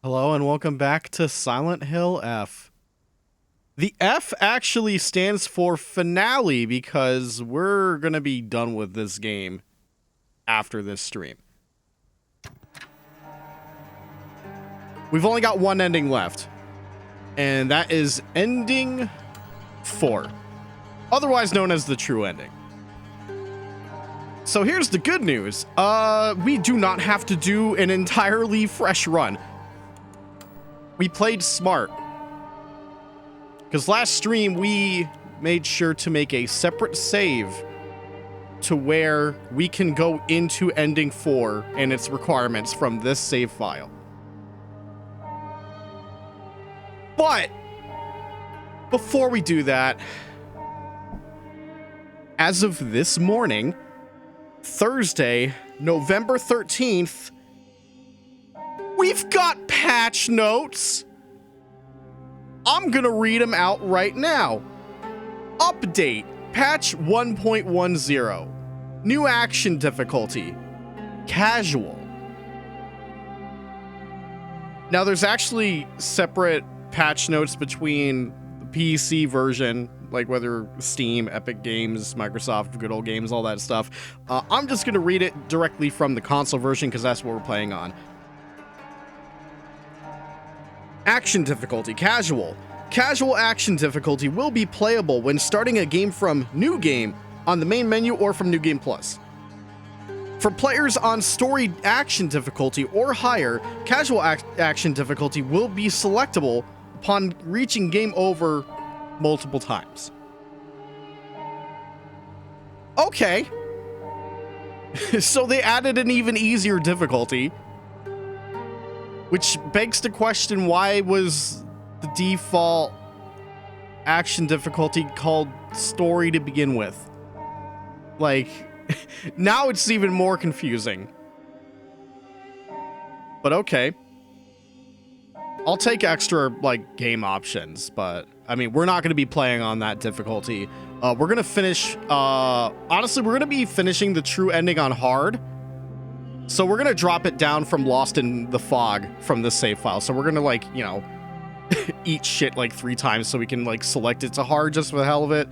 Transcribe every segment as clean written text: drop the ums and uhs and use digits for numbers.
Hello and welcome back to Silent Hill F. The F actually stands for finale because we're going to be done with this game after this stream. We've only got one ending left, and that is ending 4, otherwise known as the true ending. So here's the good news. We do not have to do an entirely fresh run. We played smart. Because last stream, we made sure to make a separate save to where we can go into ending 4 and its requirements from this save file. But before we do that, as of this morning, Thursday, November 13th, we've got patch notes. I'm gonna read them out right now. Update, patch 1.10. New action difficulty, casual. Now there's actually separate patch notes between the PC version, like whether Steam, Epic Games, Microsoft, Good Old Games, all that stuff. I'm just gonna read it directly from the console version because that's what we're playing on. Action difficulty, casual. Casual action difficulty will be playable when starting a game from New Game on the main menu or from New Game Plus. For players on story action difficulty or higher, casual action difficulty will be selectable upon reaching game over multiple times. Okay. So they added an even easier difficulty. Which begs the question, why was the default action difficulty called story to begin with? Like, now it's even more confusing. But okay. I'll take extra, like, game options, but, I mean, we're not going to be playing on that difficulty. We're going to finish, honestly, we're going to be finishing the true ending on hard. So we're going to drop it down from Lost in the Fog from this save file. So we're going to, like, you know, eat shit like 3 times so we can, like, select it to hard just for the hell of it.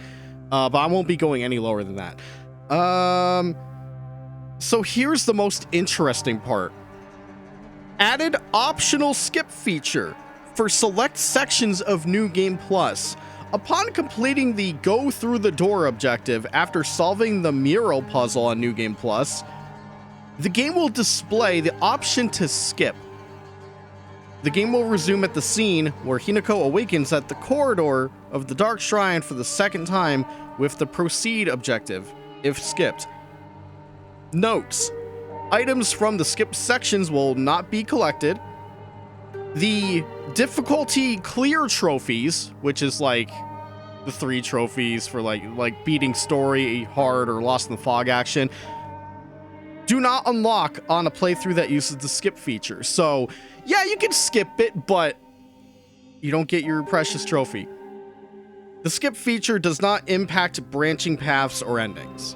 But I won't be going any lower than that. So here's the most interesting part. Added optional skip feature for select sections of New Game Plus. Upon completing the Go Through the Door objective after solving the mural puzzle on New Game Plus, the game will display the option to skip. The game will resume at the scene where Hinako awakens at the corridor of the Dark Shrine for the second time with the Proceed objective, if skipped. Notes: items from the skipped sections will not be collected. The difficulty clear trophies, which is like the 3 trophies for like beating story, hard, or Lost in the Fog action, do not unlock on a playthrough that uses the skip feature. So, yeah, you can skip it, but you don't get your precious trophy. The skip feature does not impact branching paths or endings.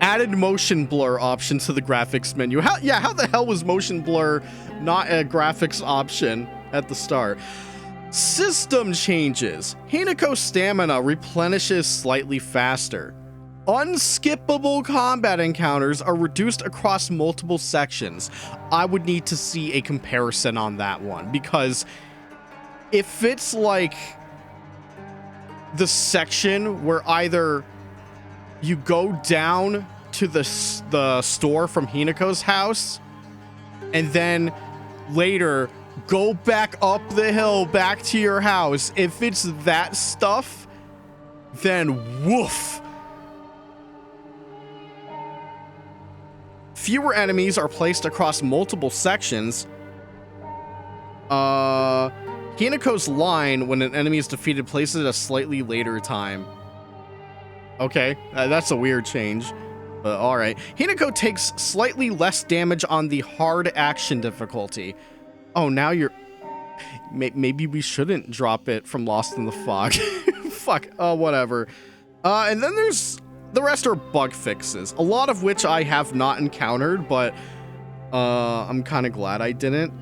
Added motion blur option to the graphics menu. How the hell was motion blur not a graphics option at the start? System changes. Hinako's stamina replenishes slightly faster. Unskippable combat encounters are reduced across multiple sections. I would need to see a comparison on that one, because if it's like the section where either you go down to the store from Hinako's house and then later go back up the hill back to your house, if it's that stuff, then woof. Fewer enemies are placed across multiple sections. Hinako's line when an enemy is defeated places at a slightly later time. Okay, that's a weird change. But alright. Hinako takes slightly less damage on the hard action difficulty. Oh, now you're... Maybe we shouldn't drop it from Lost in the Fog. Fuck, whatever. And then there's... The rest are bug fixes, a lot of which I have not encountered, but I'm kind of glad I didn't.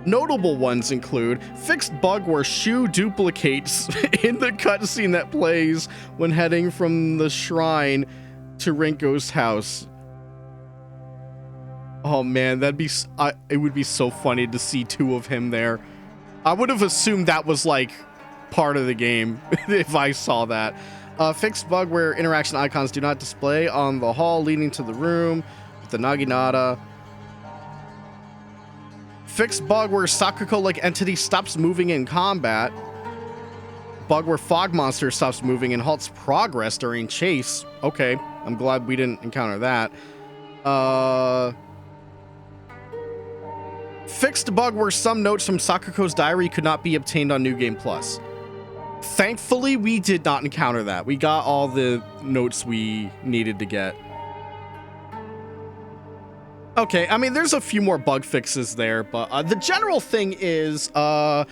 Notable ones include fixed bug where Shu duplicates in the cutscene that plays when heading from the shrine to Rinko's house. Oh man, it would be so funny to see two of him there. I would have assumed that was like part of the game if I saw that. Fixed bug where interaction icons do not display on the hall leading to the room with the Naginata. Fixed bug where Sakuko-like entity stops moving in combat. Bug where fog monster stops moving and halts progress during chase. Okay, I'm glad we didn't encounter that. Fixed bug where some notes from Sakuko's diary could not be obtained on New Game Plus. Thankfully, we did not encounter that. We got all the notes we needed to get. Okay, I mean, there's a few more bug fixes there, but the general thing is the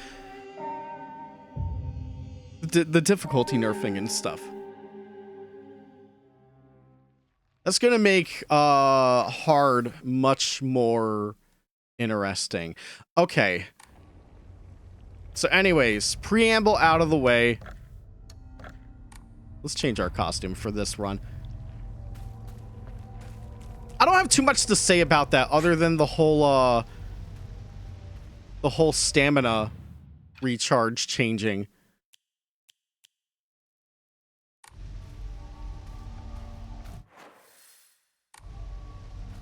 difficulty nerfing and stuff. That's gonna make hard much more interesting. Okay. So anyways, preamble out of the way. Let's change our costume for this run. I don't have too much to say about that other than the whole stamina recharge changing.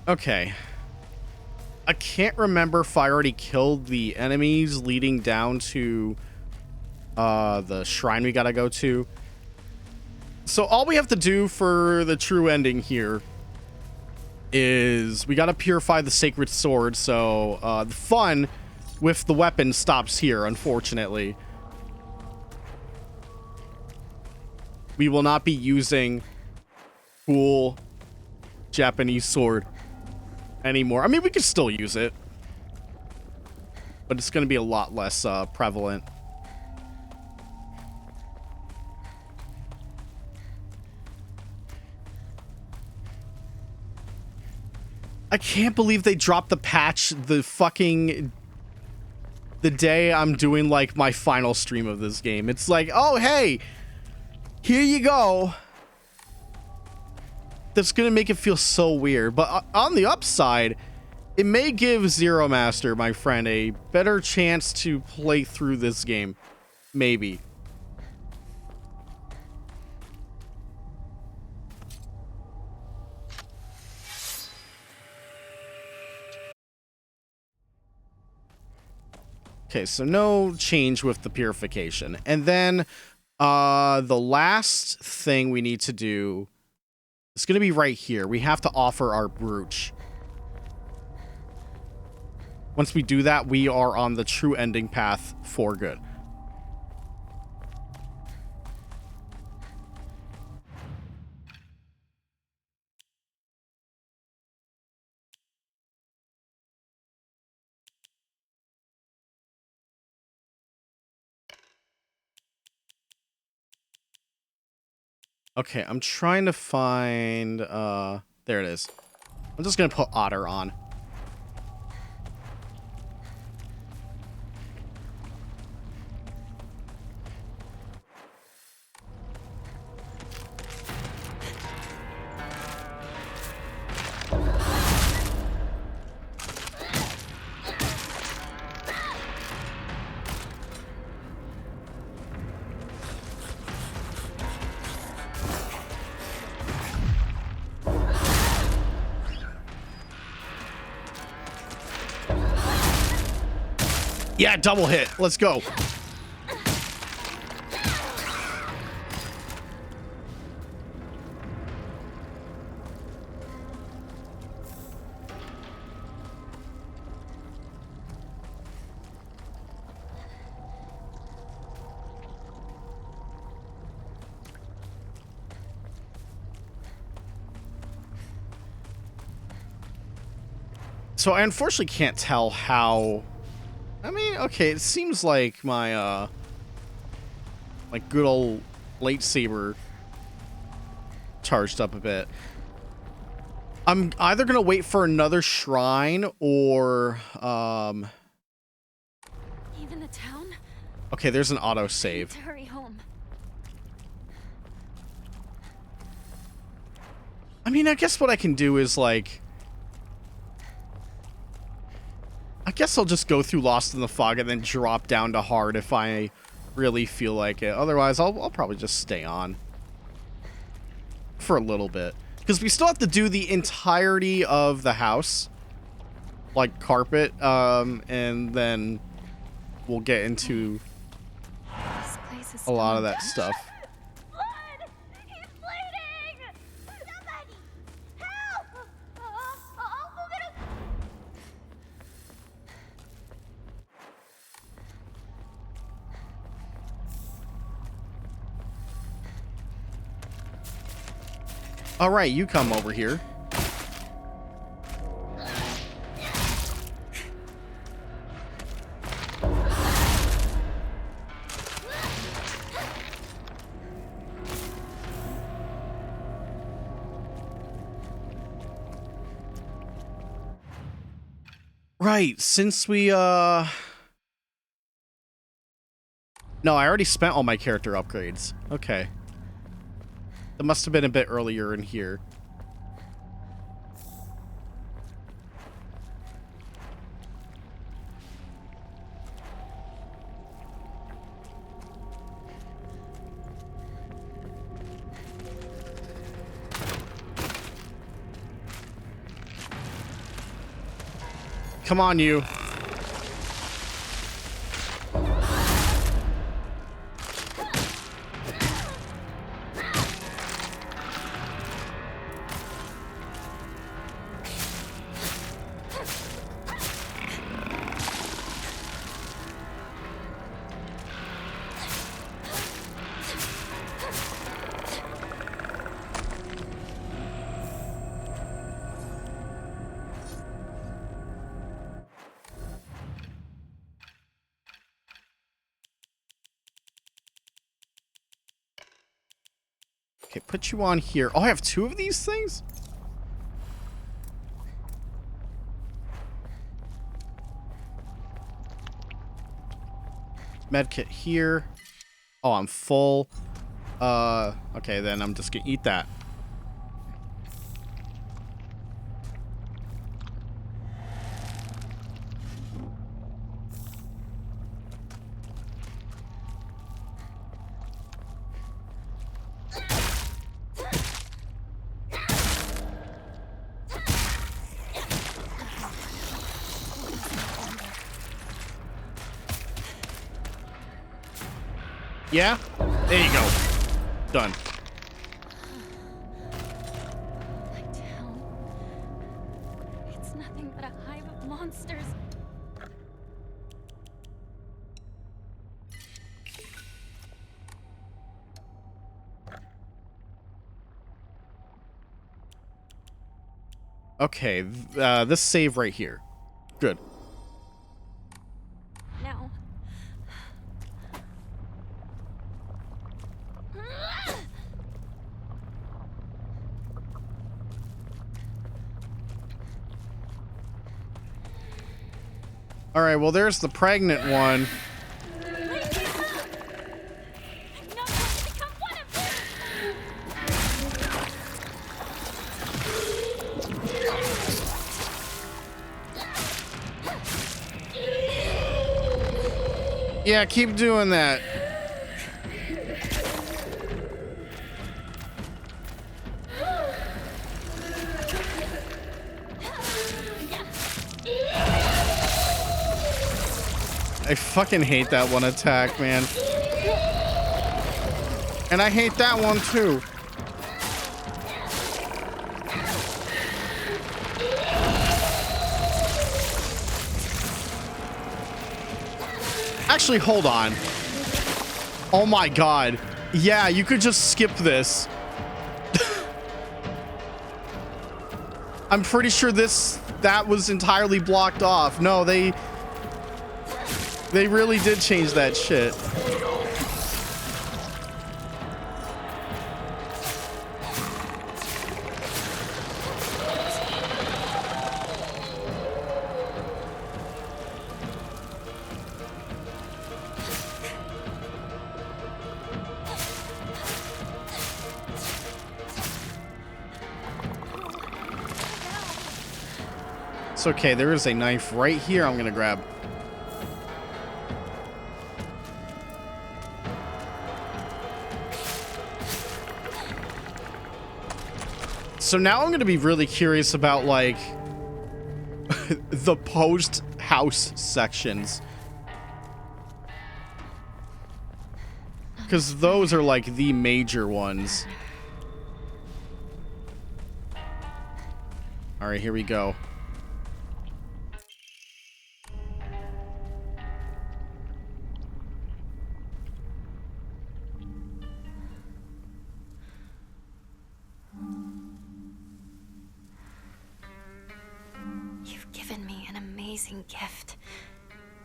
Okay. I can't remember if I already killed the enemies leading down to the shrine we gotta go to. So all we have to do for the true ending here is we gotta purify the sacred sword, so the fun with the weapon stops here, unfortunately. We will not be using cool Japanese sword anymore. I mean, we could still use it, but it's gonna be a lot less prevalent. I can't believe they dropped the patch the day I'm doing like my final stream of this game. It's like, oh hey, here you go. That's gonna make it feel so weird. But on the upside, it may give Zero Master, my friend, a better chance to play through this game. Maybe. Okay, so no change with the purification. And then the last thing we need to do is going to be right here. We have to offer our brooch. Once we do that, we are on the true ending path for good. Okay, I'm trying to find, there it is. I'm just gonna put Otter on. Yeah, double hit. Let's go. So I unfortunately can't tell how... I mean, okay, it seems like my, like good old lightsaber charged up a bit. I'm either gonna wait for another shrine or, town? Okay, there's an autosave. To hurry home. I mean, I guess what I can do is, like... I guess I'll just go through Lost in the Fog and then drop down to hard if I really feel like it. Otherwise, I'll probably just stay on. For a little bit. Because we still have to do the entirety of the house. Like, carpet. And then we'll get into This place is a lot of gone. that stuff. Blood! He's bleeding! Somebody! Help! I'll go get him! All right, you come over here. Right, since we, No, I already spent all my character upgrades. Okay. That must have been a bit earlier in here. Come on, you. Okay, put you on here. Oh, I have 2 of these things? Medkit here. Oh, I'm full. Okay, then I'm just gonna eat that. Yeah? There you go. Done. My town. It's nothing but a hive of monsters. Okay, this save right here. Good. Now. All right, well, there's the pregnant one. I'm not going to become one of them! Yeah, keep doing that. I fucking hate that one attack, man. And I hate that one too. Actually, hold on. Oh my god. Yeah, you could just skip this. I'm pretty sure that was entirely blocked off. No, they really did change that shit. It's okay. There is a knife right here I'm going to grab. So now I'm going to be really curious about, like, the post-house sections. Because those are, like, the major ones. Alright, here we go. You've given me an amazing gift.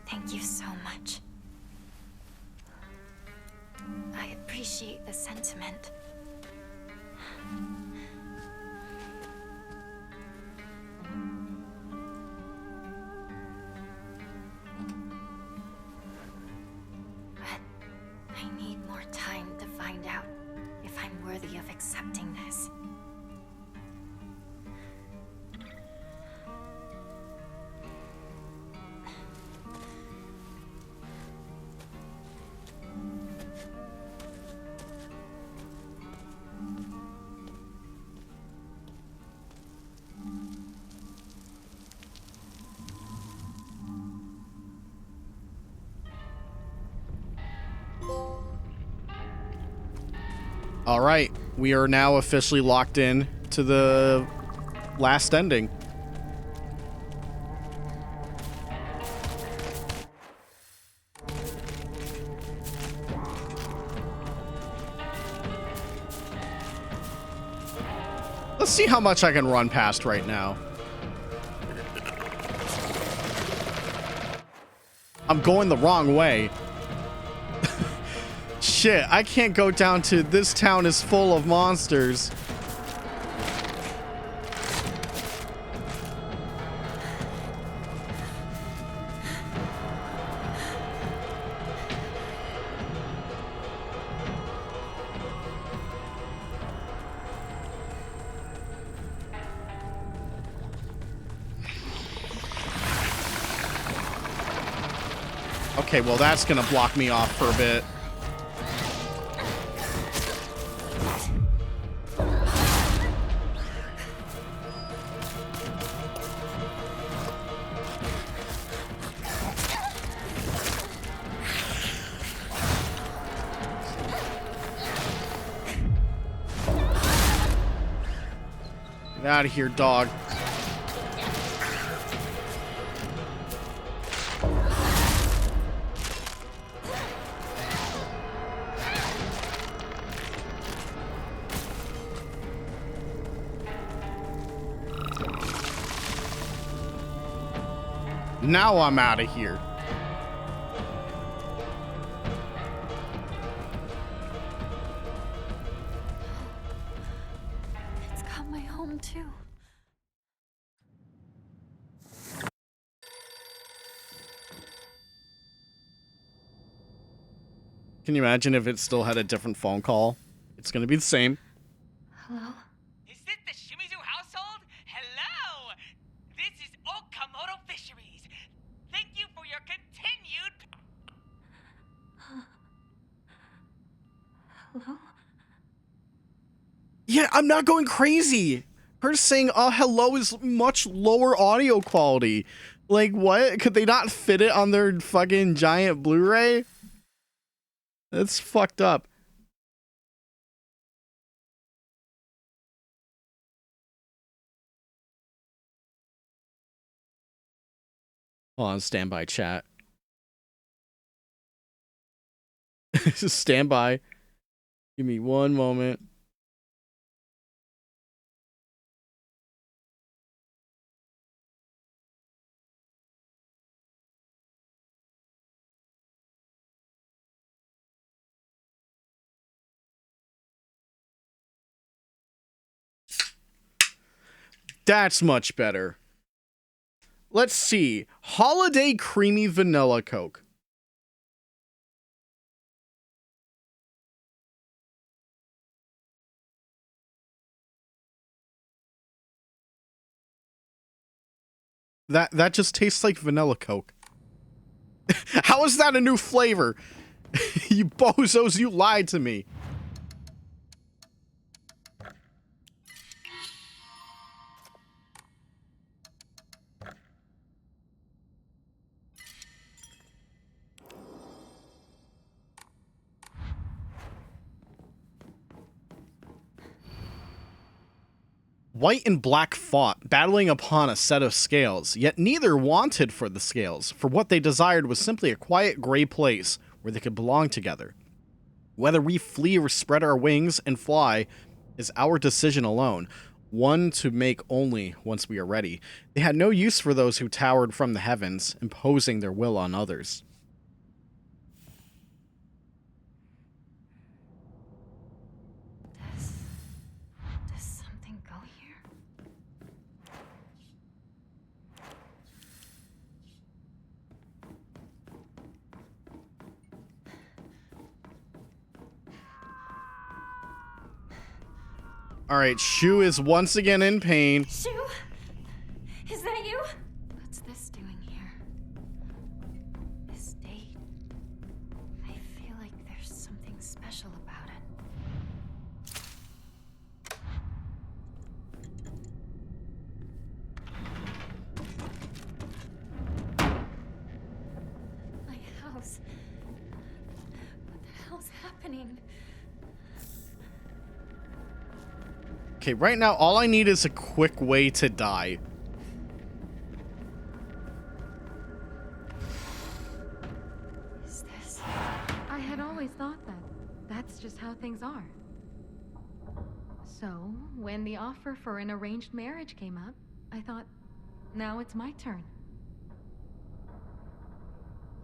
Thank you so much. I appreciate the sentiment. But I need more time to find out if I'm worthy of accepting this. All right, we are now officially locked in to the last ending. Let's see how much I can run past right now. I'm going the wrong way. Shit, I can't go down to this town is full of monsters. Okay, well that's gonna block me off for a bit. Get out of here, dog. Now I'm out of here. It's got my home too. Can you imagine if it still had a different phone call? It's gonna be the same. Hello? Is this the Shimizu household? Hello! This is Okamoto Fisheries. Thank you for your continued... Hello? Yeah, I'm not going crazy. Her saying hello is much lower audio quality. Like, what? Could they not fit it on their fucking giant Blu-ray? That's fucked up. Hold on, standby chat. Just stand by. Give me one moment. That's much better. Let's see. Holiday Creamy Vanilla Coke. That just tastes like vanilla Coke. How is that a new flavor? You bozos, you lied to me. White and black fought, battling upon a set of scales, yet neither wanted for the scales, for what they desired was simply a quiet gray place where they could belong together. Whether we flee or spread our wings and fly is our decision alone, one to make only once we are ready. They had no use for those who towered from the heavens, imposing their will on others. Does something go here? Alright, Shu is once again in pain. Shu? Is that you? What's this doing here? This date. I feel like there's something special about it. My house. What the hell's happening? Okay, right now, all I need is a quick way to die. Is this? I had always thought that that's just how things are. So, when the offer for an arranged marriage came up, I thought, now it's my turn.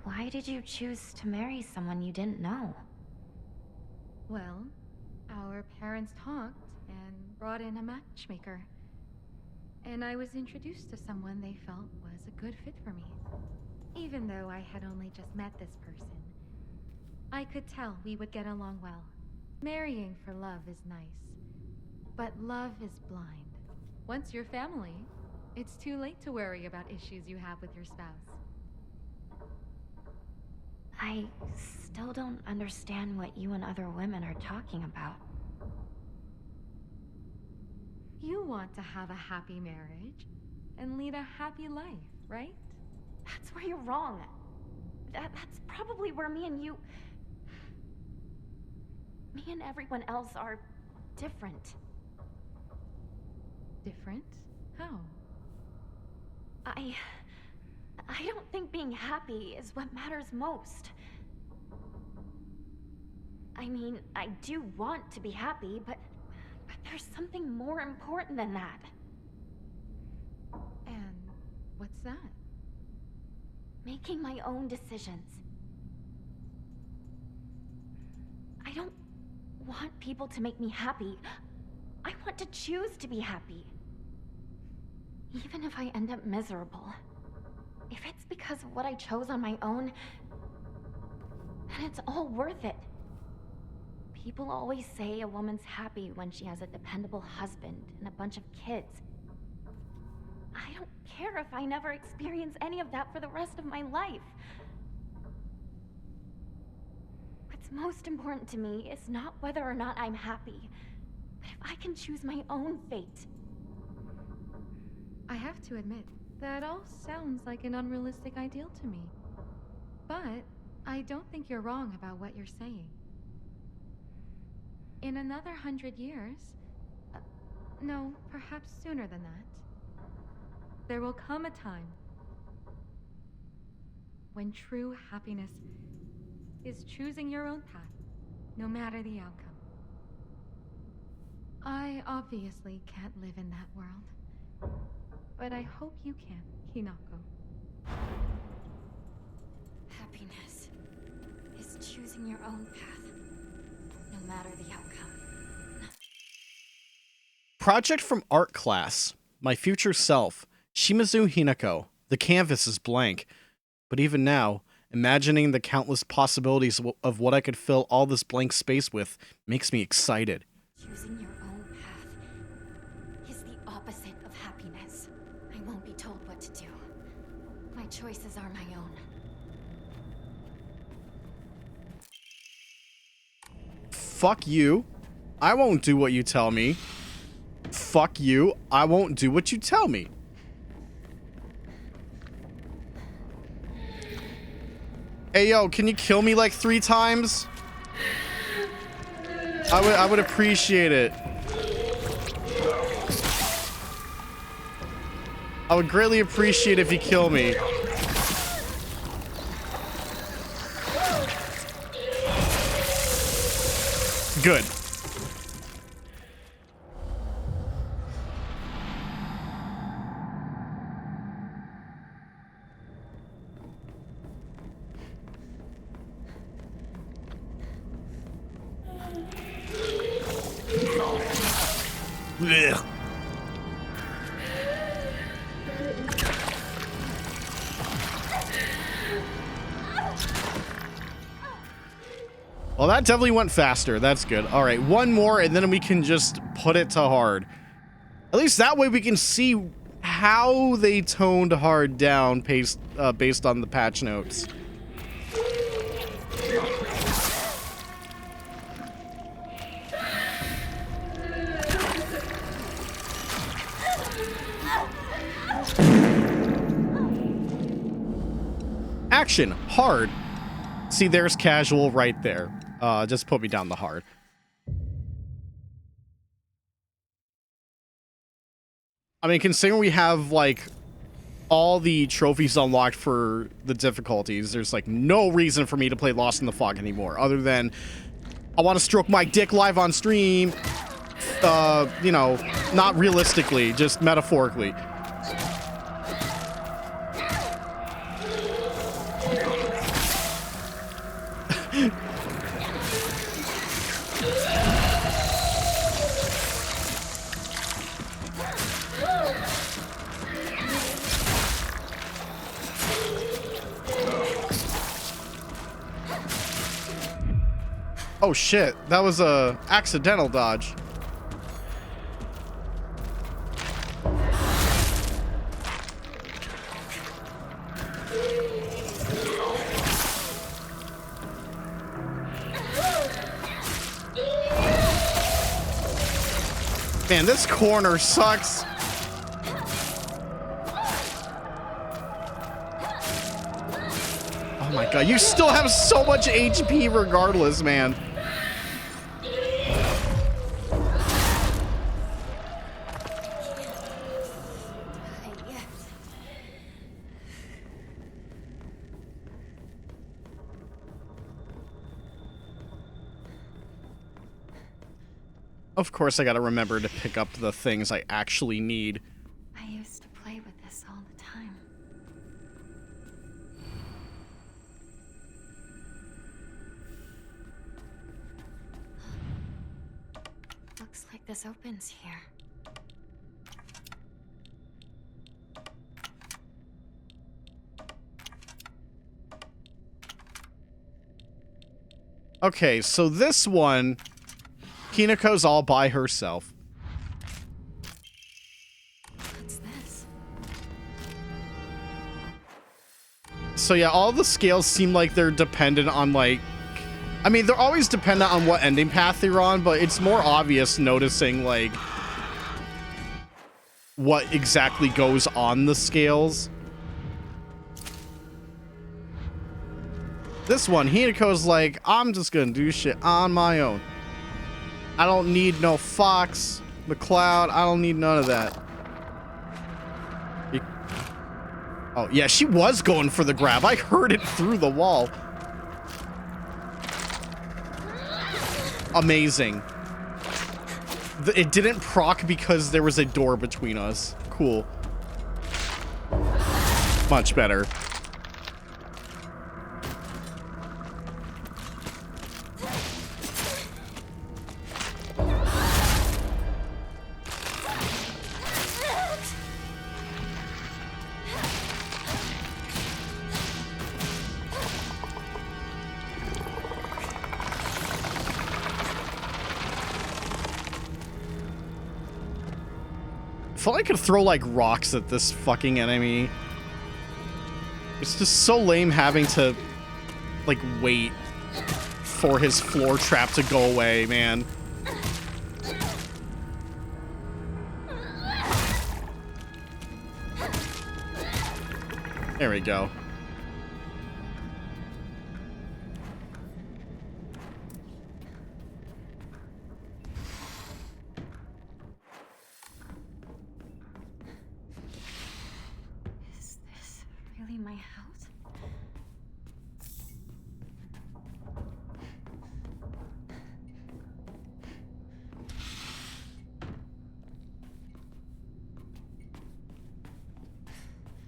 Why did you choose to marry someone you didn't know? Well, our parents talked and brought in a matchmaker. And I was introduced to someone they felt was a good fit for me. Even though I had only just met this person, I could tell we would get along well. Marrying for love is nice, but love is blind. Once you're family, it's too late to worry about issues you have with your spouse. I still don't understand what you and other women are talking about. You want to have a happy marriage and lead a happy life, right? That's where you're wrong. That's probably where me and everyone else are different. Different? How? I don't think being happy is what matters most. I mean, I do want to be happy, but there's something more important than that. And what's that? Making my own decisions. I don't want people to make me happy. I want to choose to be happy. Even if I end up miserable. If it's because of what I chose on my own, then it's all worth it. People always say a woman's happy when she has a dependable husband and a bunch of kids. I don't care if I never experience any of that for the rest of my life. What's most important to me is not whether or not I'm happy, but if I can choose my own fate. I have to admit, that all sounds like an unrealistic ideal to me. But I don't think you're wrong about what you're saying. In another 100 years, no, perhaps sooner than that, there will come a time when true happiness is choosing your own path, no matter the outcome. I obviously can't live in that world, but I hope you can, Hinako. Happiness is choosing your own path, no matter the outcome. Project from art class. My future self. Shimizu Hinako. The canvas is blank. But even now, imagining the countless possibilities of what I could fill all this blank space with makes me excited. Choosing your own path is the opposite of happiness. I won't be told what what to do. My choices are my own. Fuck you. I won't do what you tell me. Fuck you. I won't do what you tell me. Hey, yo, can you kill me like 3 times? I would appreciate it. I would greatly appreciate if you kill me. Good. Ugh. Well, that definitely went faster. That's good. All right, one more, and then we can just put it to hard. At least that way we can see how they toned hard down based on the patch notes. Action, hard. See, there's casual right there. Just put me down the hard. I mean, considering we have, like, all the trophies unlocked for the difficulties, there's, like, no reason for me to play Lost in the Fog anymore, other than I want to stroke my dick live on stream. You know, not realistically, just metaphorically. Oh shit, that was a accidental dodge. Man, this corner sucks. Oh my god, you still have so much HP regardless, man. Of course, I gotta remember to pick up the things I actually need. I used to play with this all the time. Looks like this opens here. Okay, so this one, Hinako's all by herself. What's this? So yeah, all the scales seem like they're dependent on, like, I mean, they're always dependent on what ending path they're on, but it's more obvious noticing, like, what exactly goes on the scales. This one, Hinako's like, I'm just gonna do shit on my own. I don't need no Fox, McCloud, I don't need none of that. Oh, yeah, she was going for the grab. I heard it through the wall. Amazing. It didn't proc because there was a door between us. Cool. Much better. felt like I could throw like rocks at this fucking enemy. It's just so lame having to like wait for his floor trap to go away, man. There we go. Is this really my house?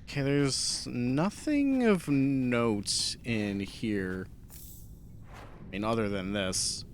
Okay, there's nothing of note in here. I mean, other than this.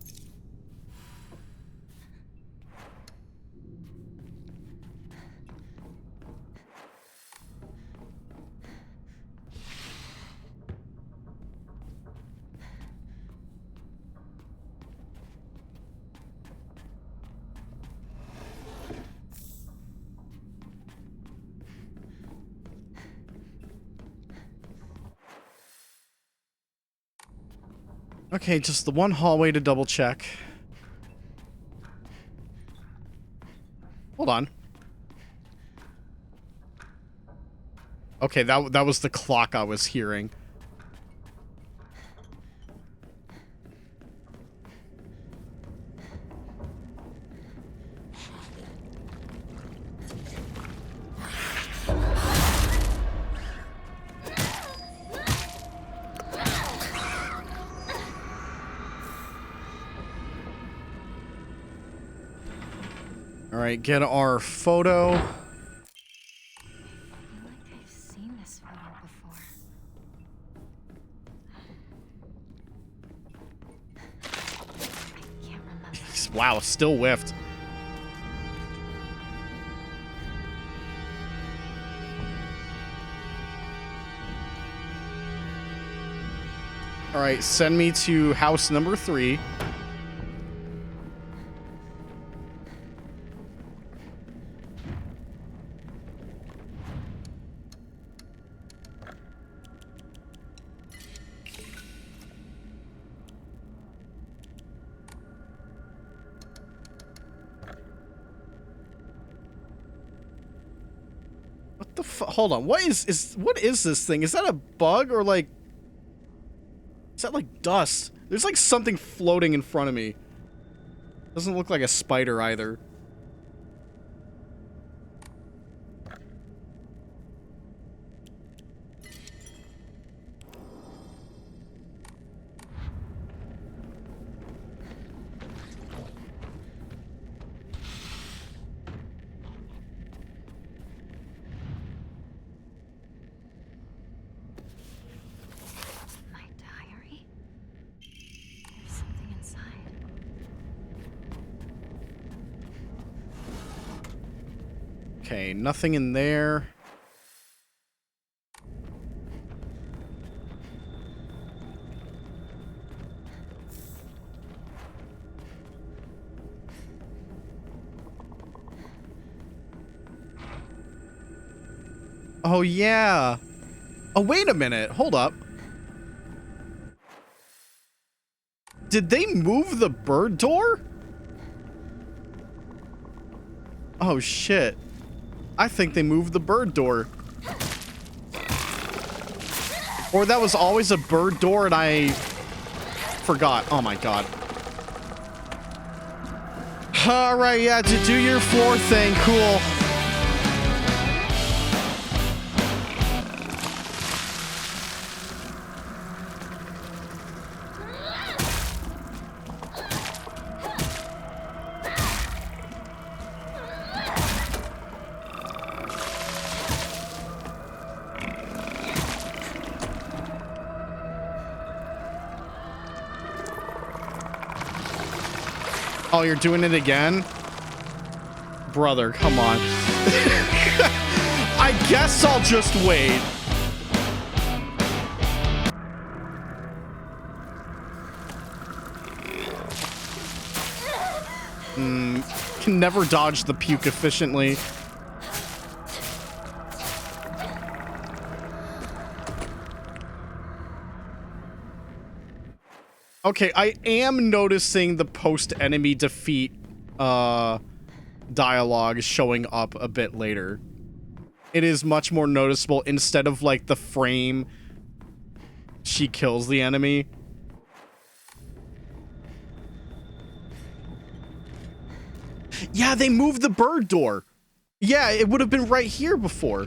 Okay, just the one hallway to double check. Hold on. Okay, that was the clock I was hearing. All right, get our photo. I feel like I've seen this photo before. I can't remember. Wow, still whiffed. All right, send me to house number 3. What the fuck? Hold on. What is this thing? Is that a bug or like... Is that like dust? There's like something floating in front of me. Doesn't look like a spider either. My diary? There's something inside. Okay, nothing in there. Oh, yeah. Oh, wait a minute. Hold up. Did they move the bird door? Oh, shit. I think they moved the bird door. Or that was always a bird door and I forgot. Oh, my God. All right, yeah, to do your floor thing. Cool. Oh, you're doing it again? Brother, come on. I guess I'll just wait. Can never dodge the puke efficiently. Okay, I am noticing the post-enemy defeat dialogue showing up a bit later. It is much more noticeable instead of like the frame she kills the enemy. Yeah, they moved the bird door. Yeah, it would have been right here before.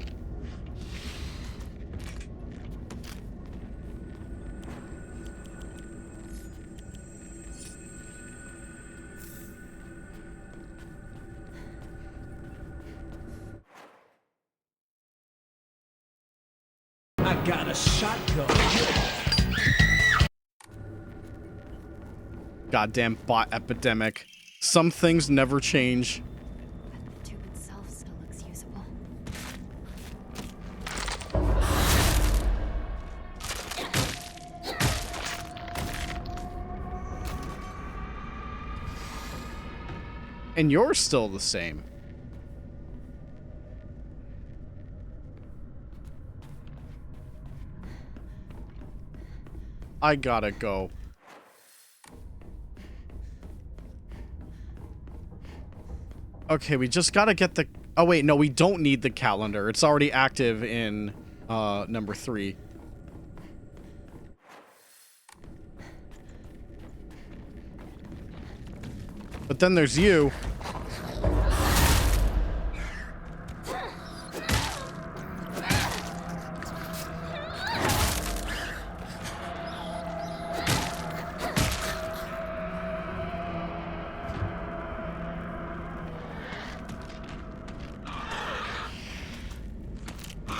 I got a shotgun. Goddamn bot epidemic. Some things never change. But the tube itself still looks usable. And you're still the same. I gotta go. Okay, we just gotta get the... Oh, wait, no, we don't need the calendar. It's already active in, number 3. But then there's you.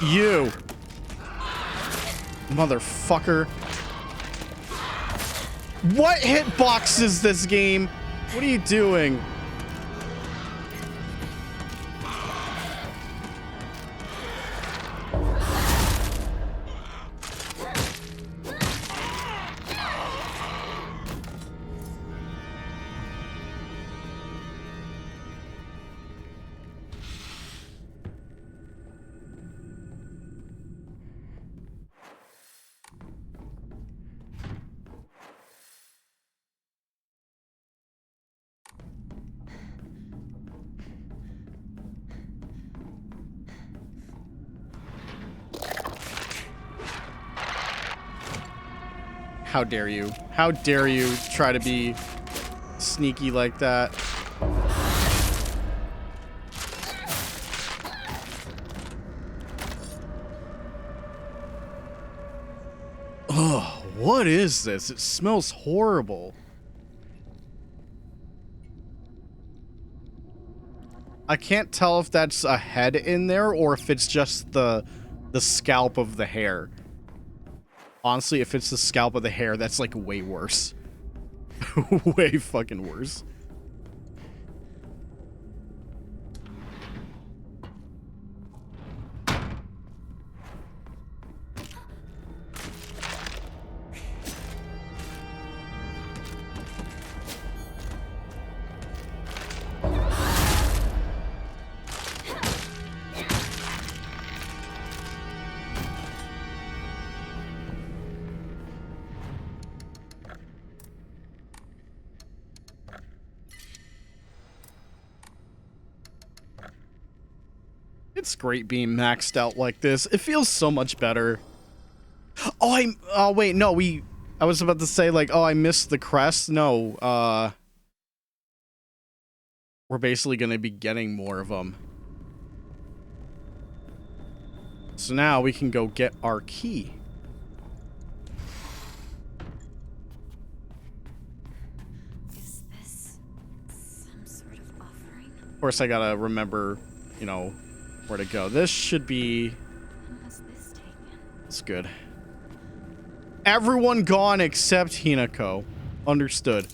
You. Motherfucker. What hitbox is this game? What are you doing? How dare you? How dare you try to be sneaky like that? Ugh, what is this? It smells horrible. I can't tell if that's a head in there or if it's just the scalp of the hair. Honestly, if it's the scalp of the hair, that's like way worse. Way fucking worse. It's great being maxed out like this. It feels so much better. Oh, wait, no, I was about to say, like, oh, I missed the crest. No, we're basically gonna be getting more of them. So now we can go get our key. Is this some sort of offering? Of course, I gotta remember, you know, where to go. This should be... When was this taken? That's good. Everyone gone except Hinako. Understood.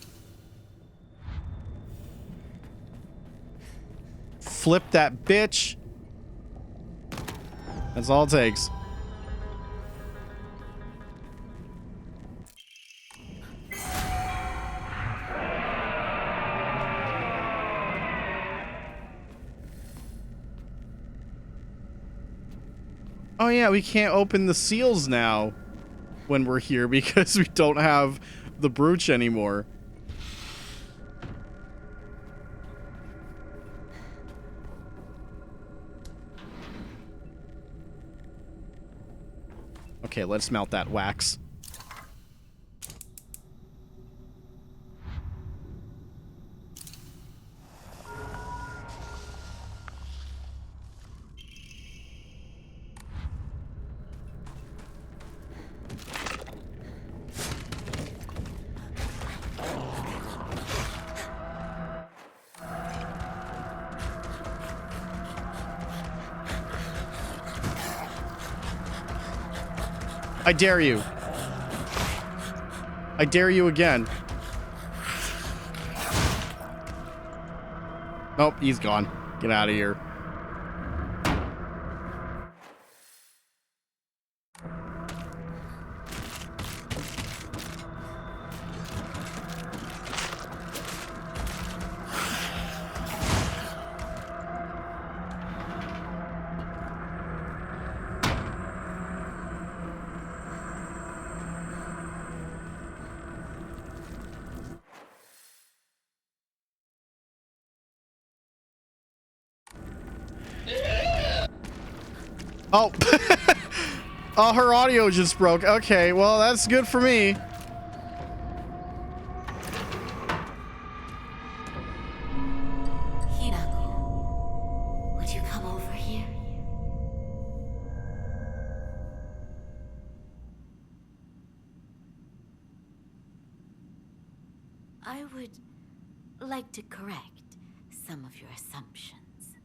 Flip that bitch. That's all it takes. Oh yeah, we can't open the seals now when we're here because we don't have the brooch anymore. Okay, let's melt that wax. I dare you. I dare you again. Nope, he's gone. Get out of here. Oh. Oh, her audio just broke. Okay, well, that's good for me. Hinako, would you come over here? I would like to correct some of your assumptions.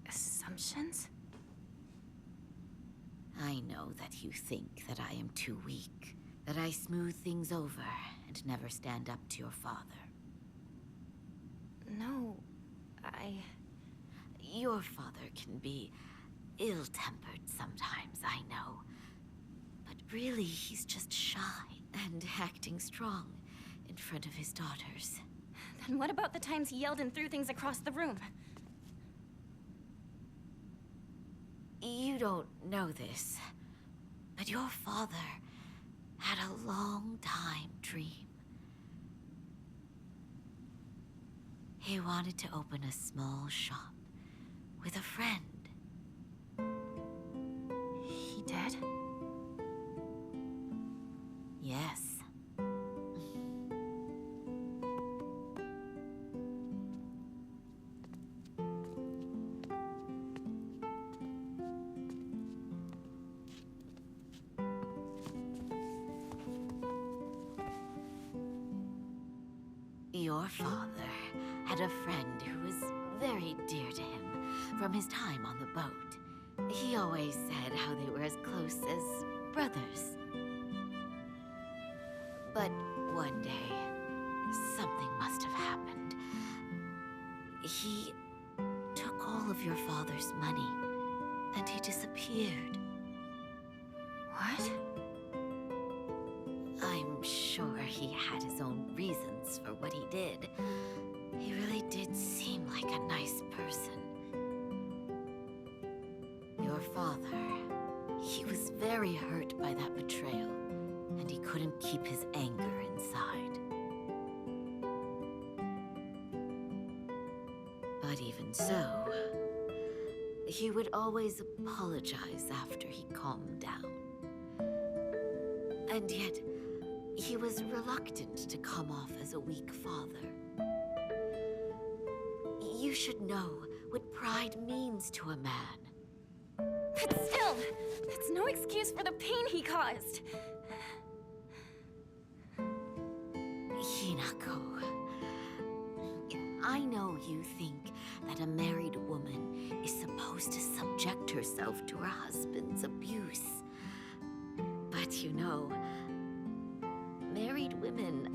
Assumptions? I know that you think that I am too weak, that I smooth things over and never stand up to your father. No, Your father can be ill-tempered sometimes, I know. But really, he's just shy and acting strong in front of his daughters. Then what about the times he yelled and threw things across the room? You don't know this, but your father had a long-time dream. He wanted to open a small shop with a friend. He did? Yes. Your father had a friend who was very dear to him from his time on the boat. He always said how they were as close as brothers. But one day, something must have happened. He took all of your father's money, and he disappeared. What? I'm sure he had his own reasons for what he did. He really did seem like a nice person. Your father, he was very hurt by that betrayal, and he couldn't keep his anger inside. But even so, he would always apologize after he calmed down. And yet, he was reluctant to come off as a weak father. You should know what pride means to a man. But still, that's no excuse for the pain he caused. Hinako, I know you think that a married woman is supposed to subject herself to her husband's abuse. But you know, married women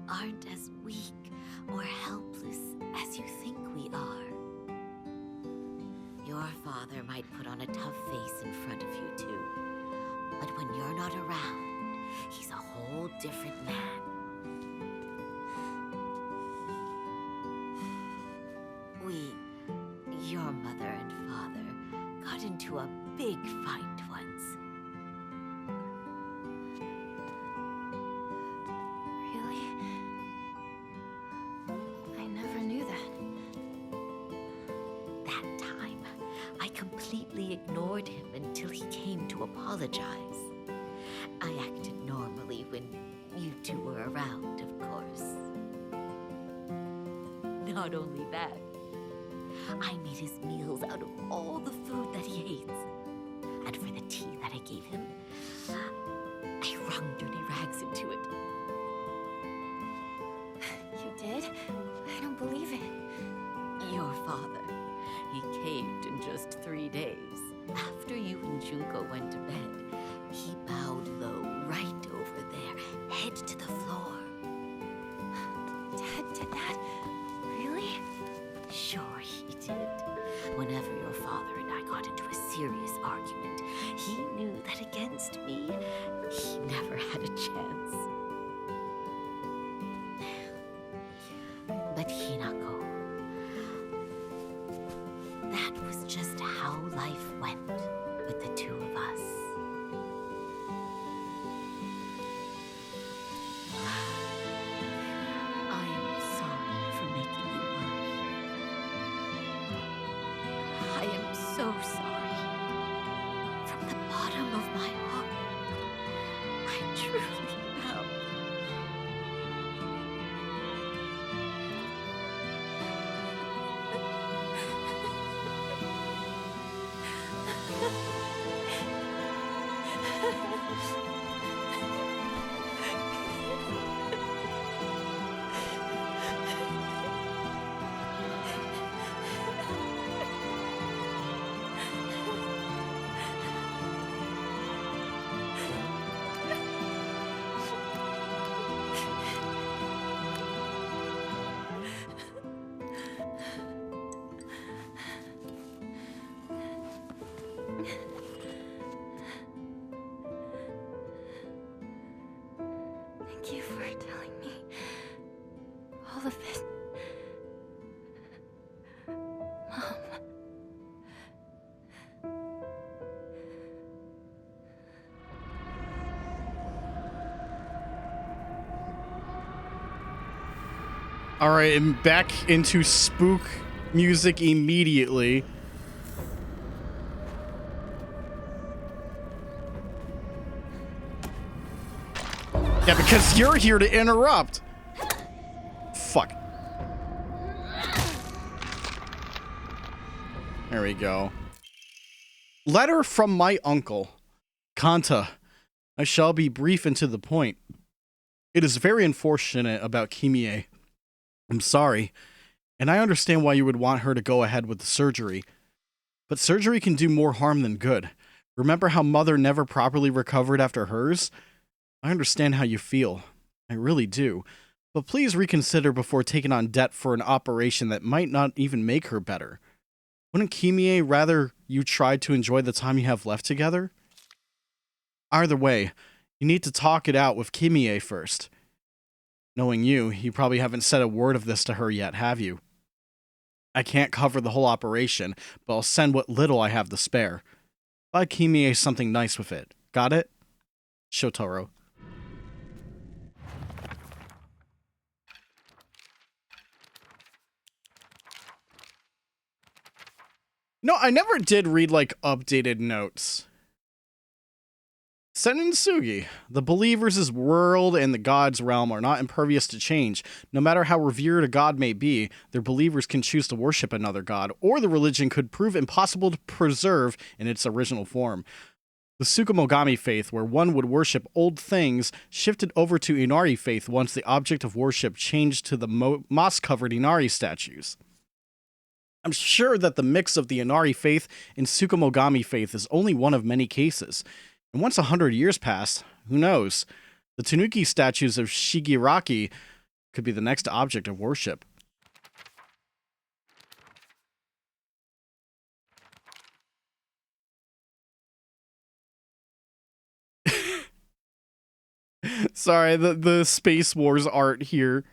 aren't as weak or helpless as you think we are. Your father might put on a tough face in front of you too, but when you're not around, he's a whole different man. Your mother and father, got into a big fight once. completely ignored him until he came to apologize. I acted normally when you two were around, of course. Not only that, I made his meals out of all the food that he hates. And for the tea that I gave him, I wrung dirty rags into it. You did? I don't believe it. Your father, he caved in just 3 days. After you and Junko went to bed, he bowed low right over there, head to the floor. Dad did that? Really? Sure he did. Whenever your father and I got into a serious argument, he knew that against me, he never had a chance. But Hinako, that was just how life went with the two of us. I am sorry for making you worry. I am so sorry. From the bottom of my heart, I truly am. Thank you for telling me all of it. Mom. All right, and back into spook music immediately. Yeah, because you're here to interrupt. Fuck. There we go. Letter from my uncle. Kanta, I shall be brief and to the point. It is very unfortunate about Kimie. I'm sorry, and I understand why you would want her to go ahead with the surgery. But surgery can do more harm than good. Remember how Mother never properly recovered after hers? I understand how you feel. I really do. But please reconsider before taking on debt for an operation that might not even make her better. Wouldn't Kimie rather you tried to enjoy the time you have left together? Either way, you need to talk it out with Kimie first. Knowing you, you probably haven't said a word of this to her yet, have you? I can't cover the whole operation, but I'll send what little I have to spare. Buy Kimie something nice with it. Got it? Shotaro. No, I never did read, like, updated notes. Senin Sugi, the believers' world and the god's realm are not impervious to change. No matter how revered a god may be, their believers can choose to worship another god, or the religion could prove impossible to preserve in its original form. The Tsukumogami faith, where one would worship old things, shifted over to Inari faith once the object of worship changed to the moss-covered Inari statues. I'm sure that the mix of the Inari faith and Tsukumogami faith is only one of many cases. And once 100 years pass, who knows? The Tanuki statues of Shigaraki could be the next object of worship. Sorry, the Space Wars art here.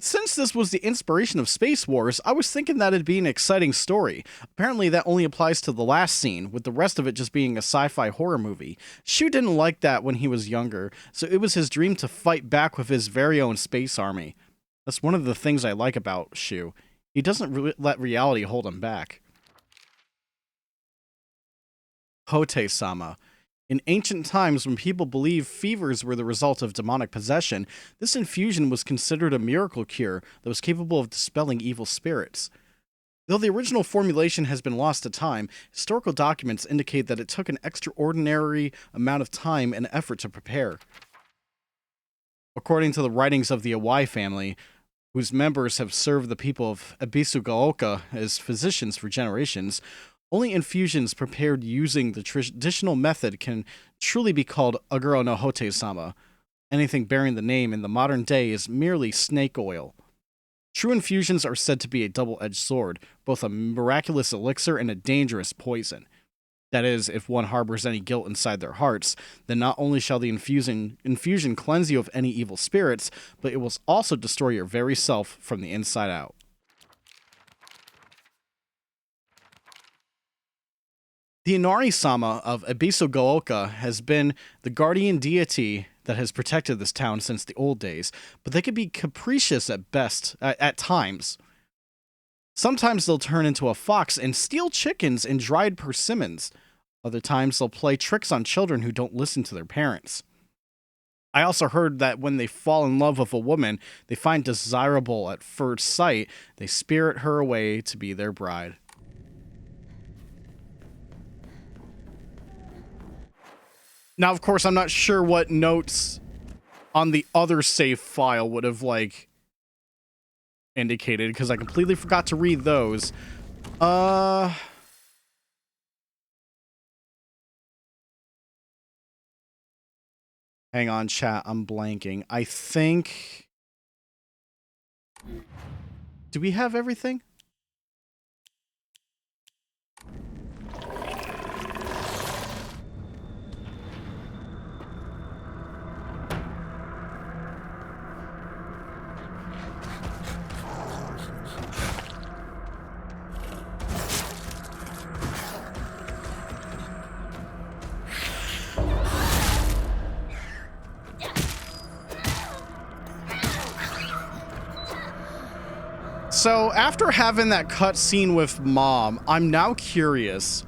Since this was the inspiration of Space Wars, I was thinking that it'd be an exciting story. Apparently that only applies to the last scene, with the rest of it just being a sci-fi horror movie. Shu didn't like that when he was younger, so it was his dream to fight back with his very own space army. That's one of the things I like about Shu. He doesn't let reality hold him back. Hote-sama. In ancient times, when people believed fevers were the result of demonic possession, this infusion was considered a miracle cure that was capable of dispelling evil spirits. Though the original formulation has been lost to time, historical documents indicate that it took an extraordinary amount of time and effort to prepare. According to the writings of the Iwai family, whose members have served the people of Ebisugaoka as physicians for generations, only infusions prepared using the traditional method can truly be called Aguro no Hote-sama. Anything bearing the name in the modern day is merely snake oil. True infusions are said to be a double-edged sword, both a miraculous elixir and a dangerous poison. That is, if one harbors any guilt inside their hearts, then not only shall the infusion cleanse you of any evil spirits, but it will also destroy your very self from the inside out. The Inari-sama of Ebisugaoka has been the guardian deity that has protected this town since the old days, but they can be capricious at best, at times. Sometimes they'll turn into a fox and steal chickens and dried persimmons. Other times they'll play tricks on children who don't listen to their parents. I also heard that when they fall in love with a woman they find desirable at first sight, they spirit her away to be their bride. Now, of course, I'm not sure what notes on the other save file would have, like, indicated, because I completely forgot to read those. Hang on, chat. I'm blanking. I think... Do we have everything? So, after having that cutscene with Mom, I'm now curious.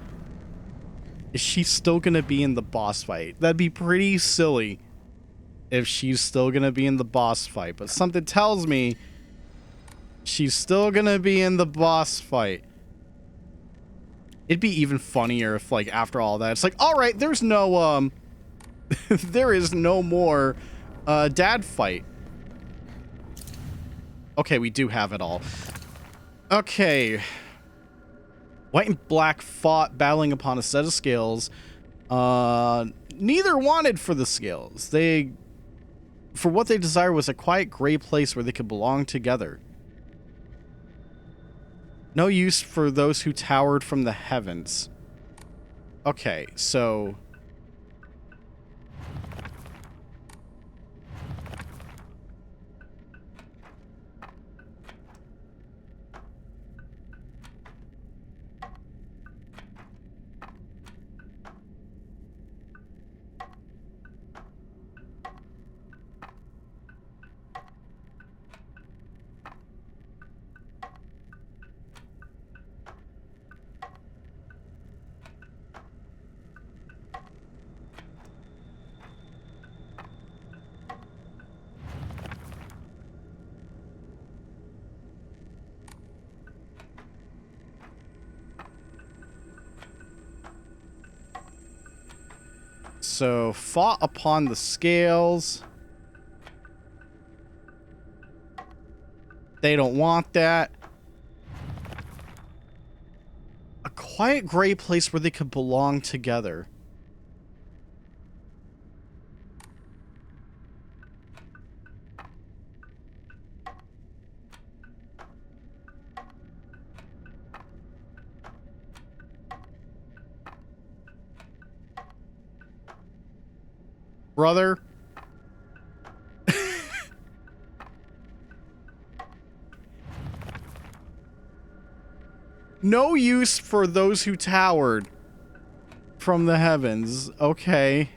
Is she still gonna be in the boss fight? That'd be pretty silly if she's still gonna be in the boss fight. But something tells me she's still gonna be in the boss fight. It'd be even funnier if, like, after all that, it's like, alright, there's no, there is no more, dad fight. Okay, we do have it all. Okay. White and Black fought, battling upon a set of scales. Neither wanted for the scales. For what they desired was a quiet gray place where they could belong together. No use for those who towered from the heavens. Okay, so... So, fought upon the scales. They don't want that. A quiet gray place where they could belong together. Brother. No use for those who towered from the heavens. Okay.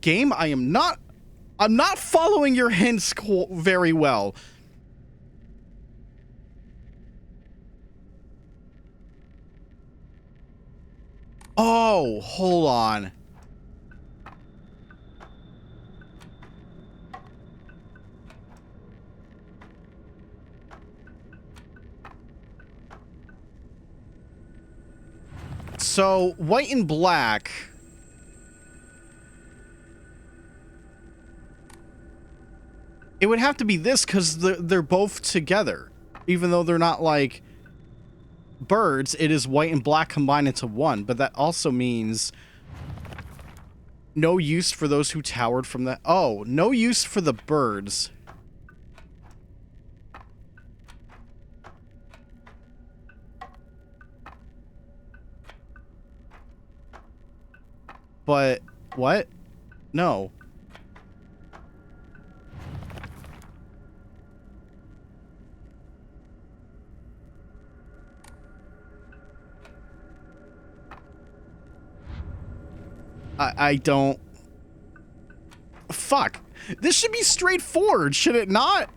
game, I'm not following your hints very well. Oh, hold on. So, white and black. It would have to be this because they're both together. Even though they're not like birds, it is white and black combined into one. But that also means no use for those who towered from the... Oh, no use for the birds. But, what? No. I don't... Fuck. This should be straightforward, should it not?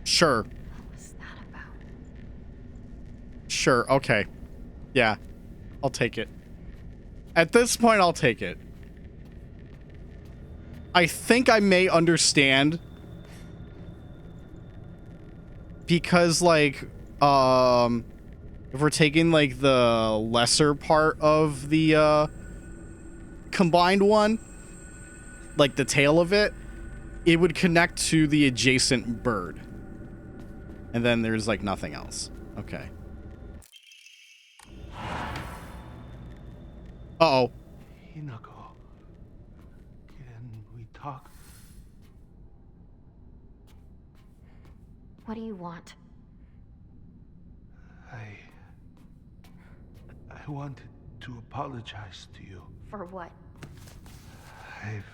Sure. What was that about? Sure, okay. Yeah. I'll take it. At this point, I'll take it. I think I may understand. Because, like, if we're taking, like, the lesser part of the, combined one, like the tail of it, it would connect to the adjacent bird. And then there's, like, nothing else. Okay. Uh-oh. Hinako, can we talk? What do you want? I wanted to apologize to you. For what? I've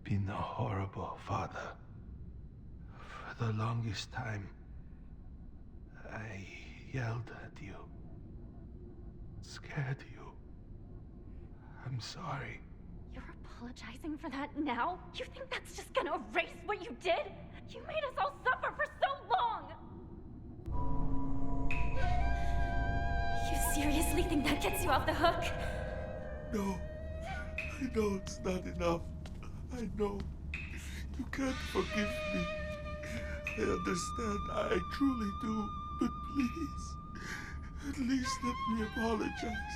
been a horrible father. For the longest time, I yelled at you, scared you. I'm sorry. You're apologizing for that now? You think that's just gonna erase what you did? You made us all suffer for so long! You seriously think that gets you off the hook? No, I know it's not enough. I know. You can't forgive me. I understand, I truly do. But please, at least let me apologize.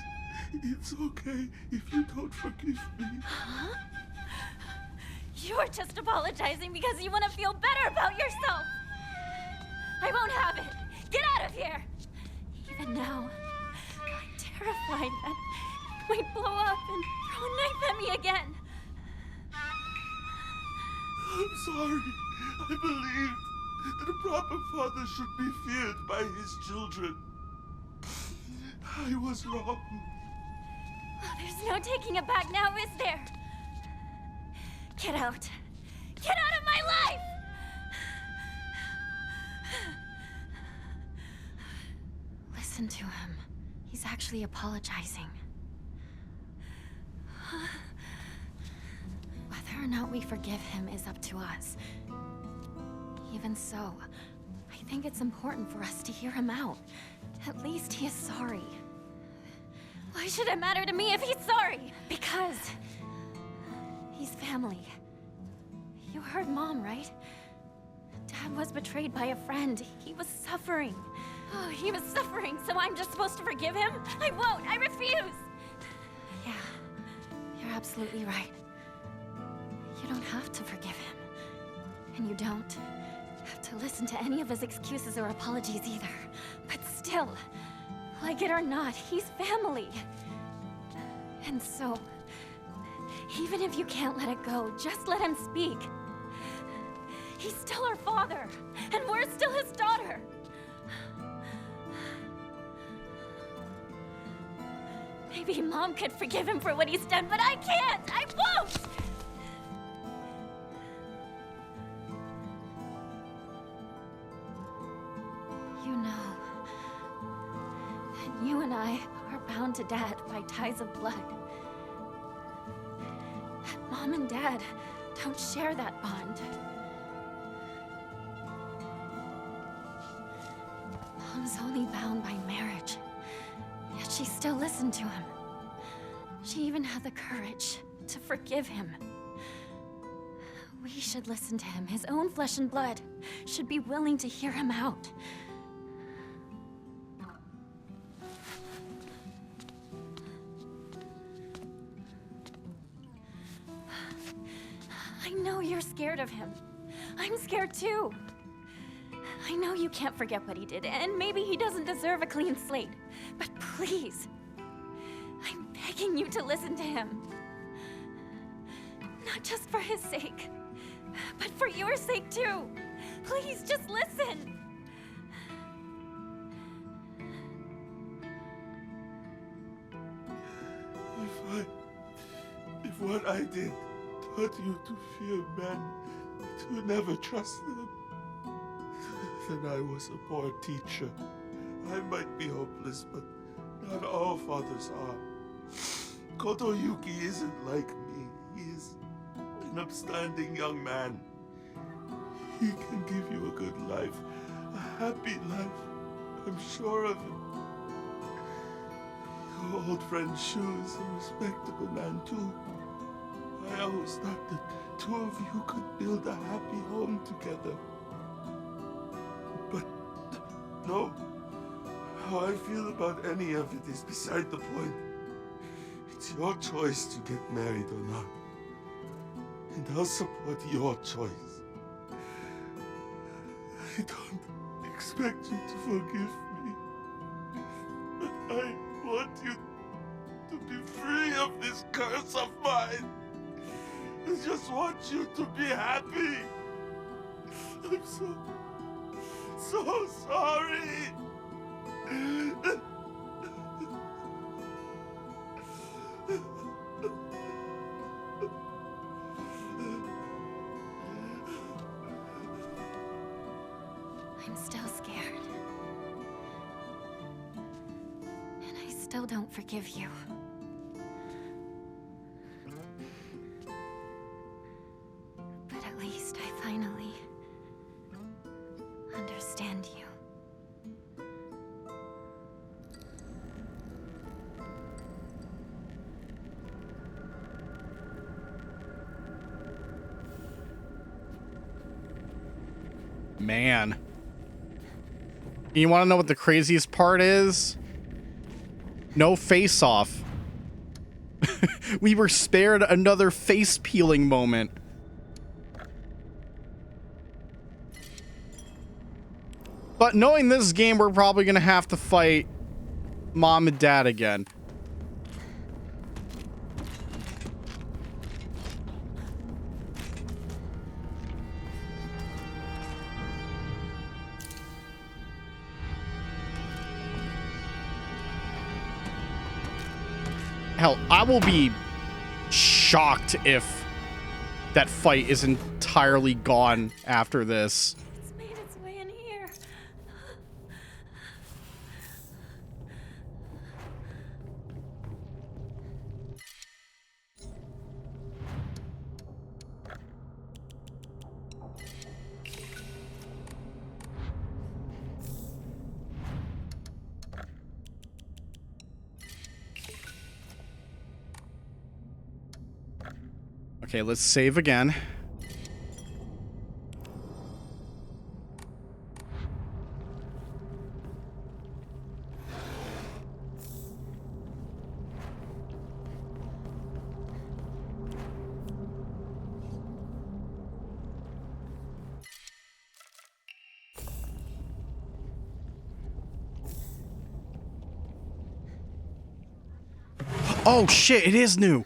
It's okay if you don't forgive me. Huh? You're just apologizing because you want to feel better about yourself! I won't have it! Get out of here! Even now, I'm terrified that you might blow up and throw a knife at me again. I'm sorry. I believed that a proper father should be feared by his children. I was wrong. There's no taking it back now, is there? Get out. Get out of my life! Listen to him. He's actually apologizing. Whether or not we forgive him is up to us. Even so, I think it's important for us to hear him out. At least he is sorry. Why should it matter to me if he's sorry? Because he's family. You heard Mom, right? Dad was betrayed by a friend. He was suffering. Oh, he was suffering, so I'm just supposed to forgive him? I won't! I refuse! Yeah, you're absolutely right. You don't have to forgive him. And you don't have to listen to any of his excuses or apologies either. But still, like it or not, he's family. And so, Even if you can't let it go, just let him speak. He's still our father, and we're still his daughter. Maybe Mom could forgive him for what he's done, but I can't! I won't! You know that you and I are bound to Dad by ties of blood. That Mom and Dad don't share that bond. Mom's only bound by marriage, yet she still listened to him. She even had the courage to forgive him. We should listen to him. His own flesh and blood should be willing to hear him out. I know you're scared of him. I'm scared too. I know you can't forget what he did, and maybe he doesn't deserve a clean slate. But please, I'm begging you to listen to him. Not just for his sake, but for your sake too. Please, just listen. If what I did taught you to fear men, to never trust them, then I was a poor teacher. I might be hopeless, but not all fathers are. Kotoyuki isn't like me. He is an upstanding young man. He can give you a good life, a happy life. I'm sure of it. Your old friend Shu is a respectable man too. I always thought that two of you could build a happy home together. But no, how I feel about any of it is beside the point. It's your choice to get married or not. And I'll support your choice. I don't expect you to forgive me. But I want you to be free of this curse of mine. I just want you to be happy. I'm so sorry. I'm still scared. And I still don't forgive you. But at least I finally understand you. Man. You want to know what the craziest part is? No face-off. We were spared another face-peeling moment. But knowing this game, we're probably going to have to fight Mom and Dad again. Hell, I will be shocked if that fight is entirely gone after this. It's made its way in here. Okay, let's save again. Oh shit, it is new.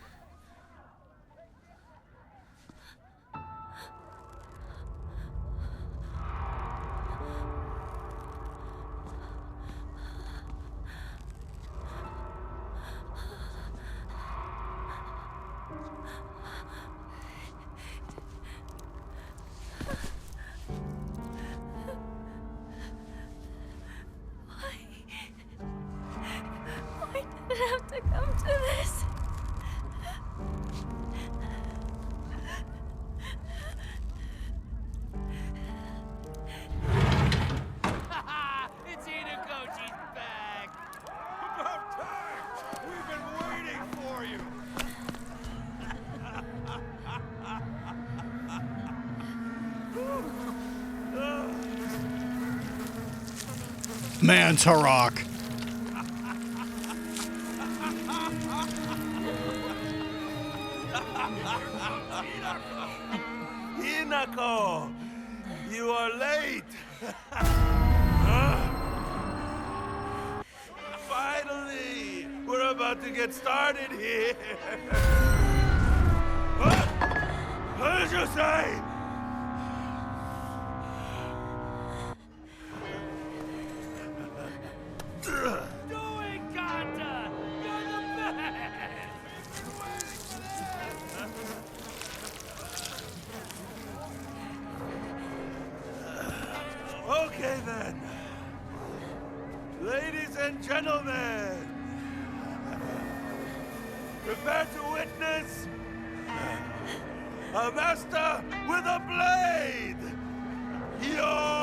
to this. It's Hinako, she's back! About time! We've been waiting for you! Man, Turok. Hinako! You are late! Huh? Finally! We're about to get started here! What did you say? Doing, Kanta! You're the best! Okay then. Ladies and gentlemen, prepare to witness a master with a blade! Yo!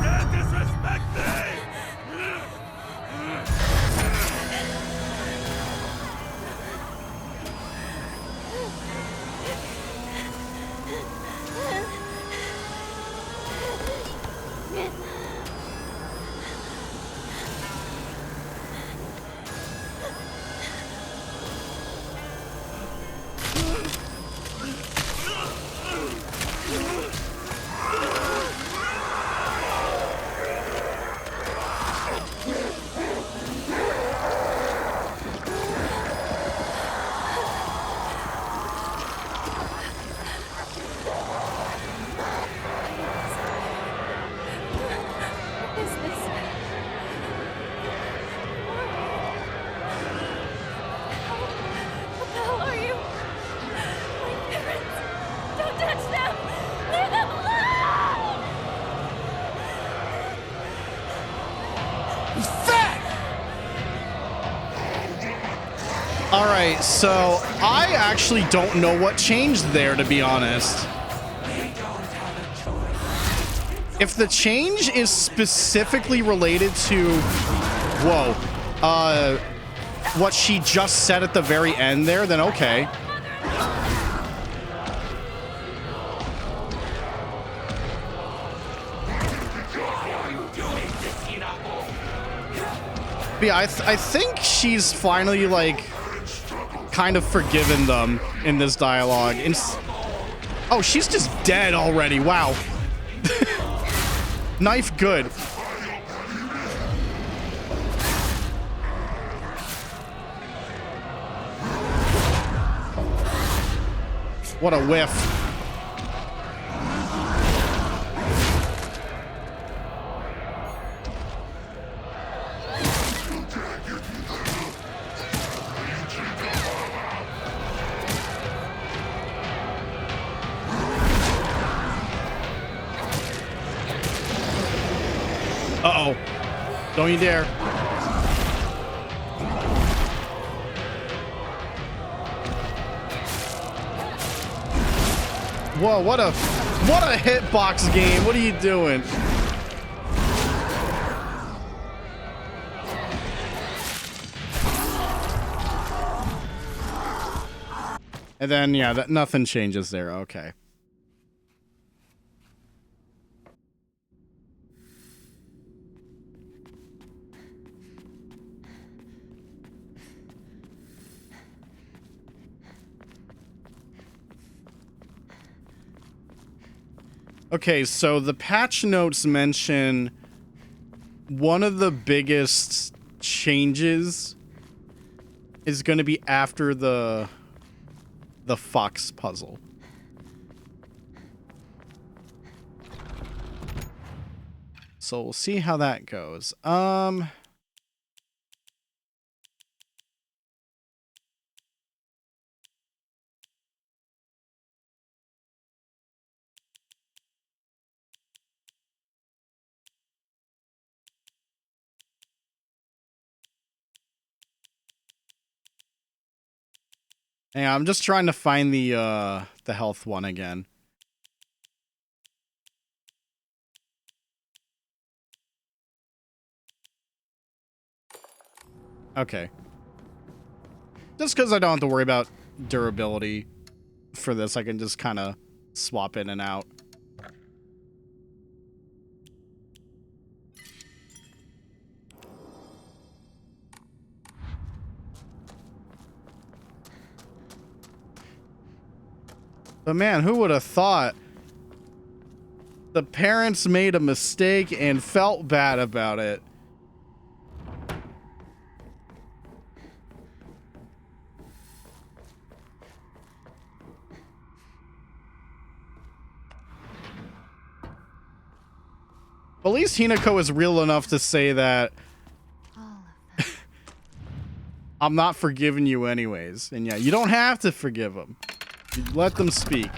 Dare disrespect me! What is this? What the hell are you? My parents! Don't touch them! Leave them alone! All right, so I actually don't know what changed there, to be honest. If the change is specifically related to, what she just said at the very end there, then okay. But yeah, I think she's finally, like, kind of forgiven them in this dialogue. Oh, she's just dead already. Wow. Knife good. What a whiff. Uh-oh. Don't you dare. Whoa, what a hitbox game. What are you doing? And then, yeah, that nothing changes there. Okay. Okay, so the patch notes mention one of the biggest changes is going to be after the fox puzzle. So we'll see how that goes. Hang on, I'm just trying to find the health one again. Okay. Just because I don't have to worry about durability for this, I can just kind of swap in and out. But man, who would have thought the parents made a mistake and felt bad about it? At least Hinako is real enough to say that I'm not forgiving you anyways. And yeah, you don't have to forgive them. You let them speak.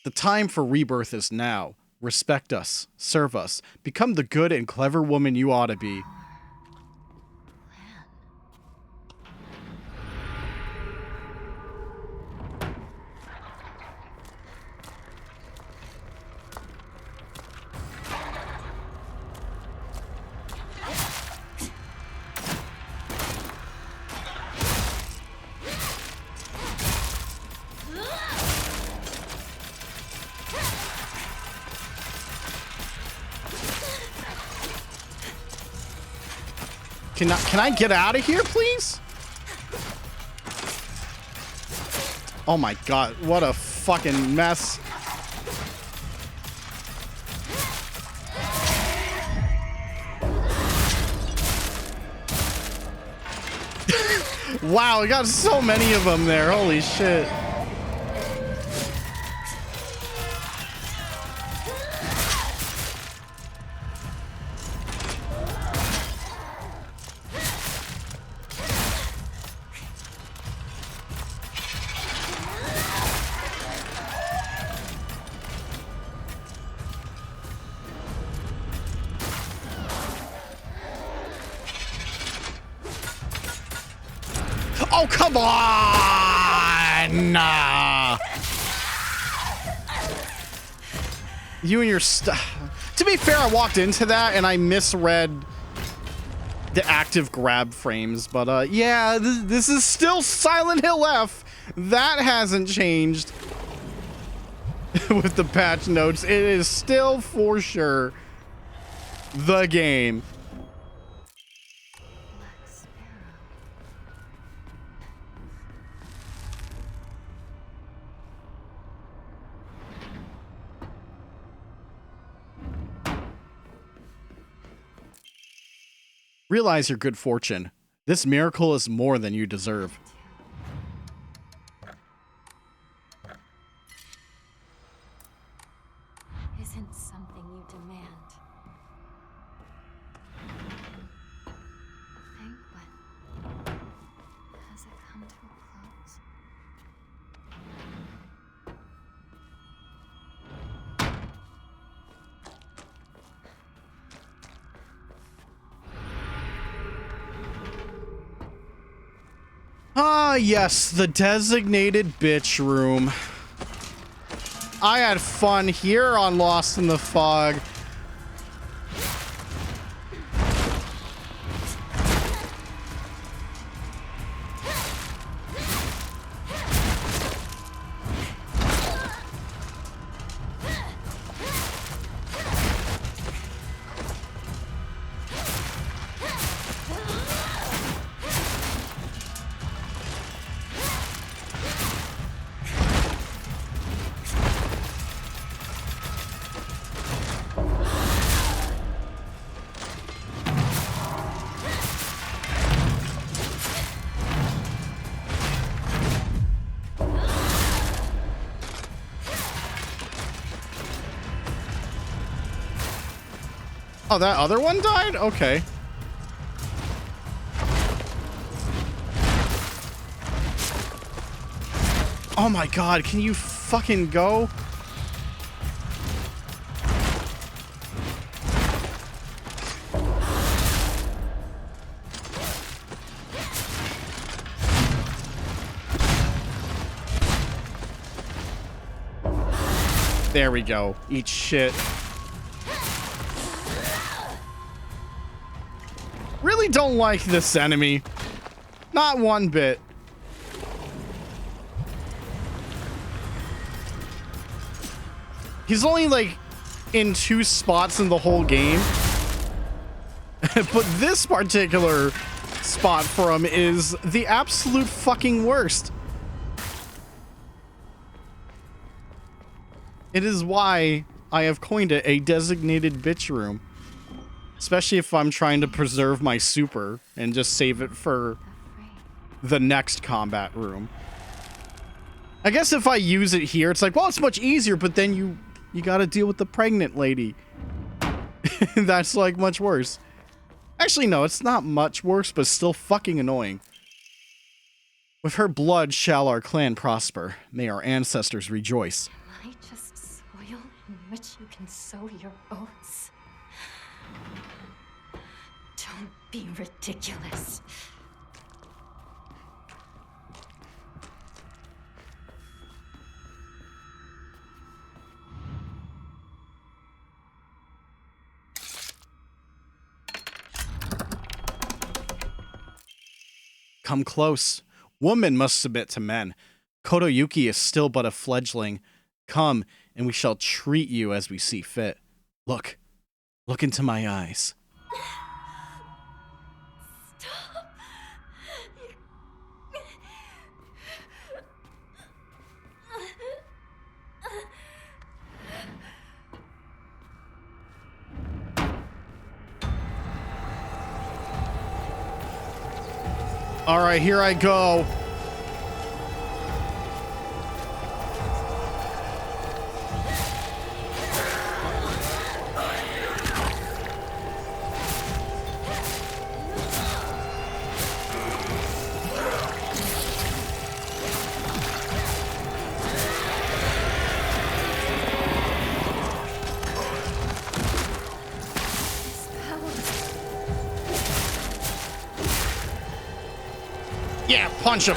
The time for rebirth is now. Respect us. Serve us. Become the good and clever woman you ought to be. Can I get out of here, please? Oh my god, what a fucking mess. Wow, we got so many of them there. Holy shit. Oh, come on! Nah. You and your stuff. To be fair, I walked into that and I misread the active grab frames. But yeah, this is still Silent Hill F. That hasn't changed with the patch notes. It is still for sure the game. Realize your good fortune. This miracle is more than you deserve. Isn't something you demand. Banquet. Has it come to a close? Ah, yes, the designated bitch room. I had fun here on Lost in the Fog. Oh, that other one died? Okay. Oh my god, can you fucking go? There we go. Eat shit. Really don't like this enemy. Not one bit. He's only like in 2 spots in the whole game. But this particular spot for him is the absolute fucking worst. It is why I have coined it a designated bitch room. Especially if I'm trying to preserve my super and just save it for the next combat room. I guess if I use it here, it's like, well, it's much easier, but then you gotta deal with the pregnant lady. That's like much worse. Actually, no, it's not much worse, but still fucking annoying. With her blood shall our clan prosper. May our ancestors rejoice. Am I just soil in which you can sow your oats? Don't be ridiculous. Come close. Woman must submit to men. Kotoyuki is still but a fledgling. Come, and we shall treat you as we see fit. Look. Look into my eyes. Stop. All right, here I go. Yeah, punch him.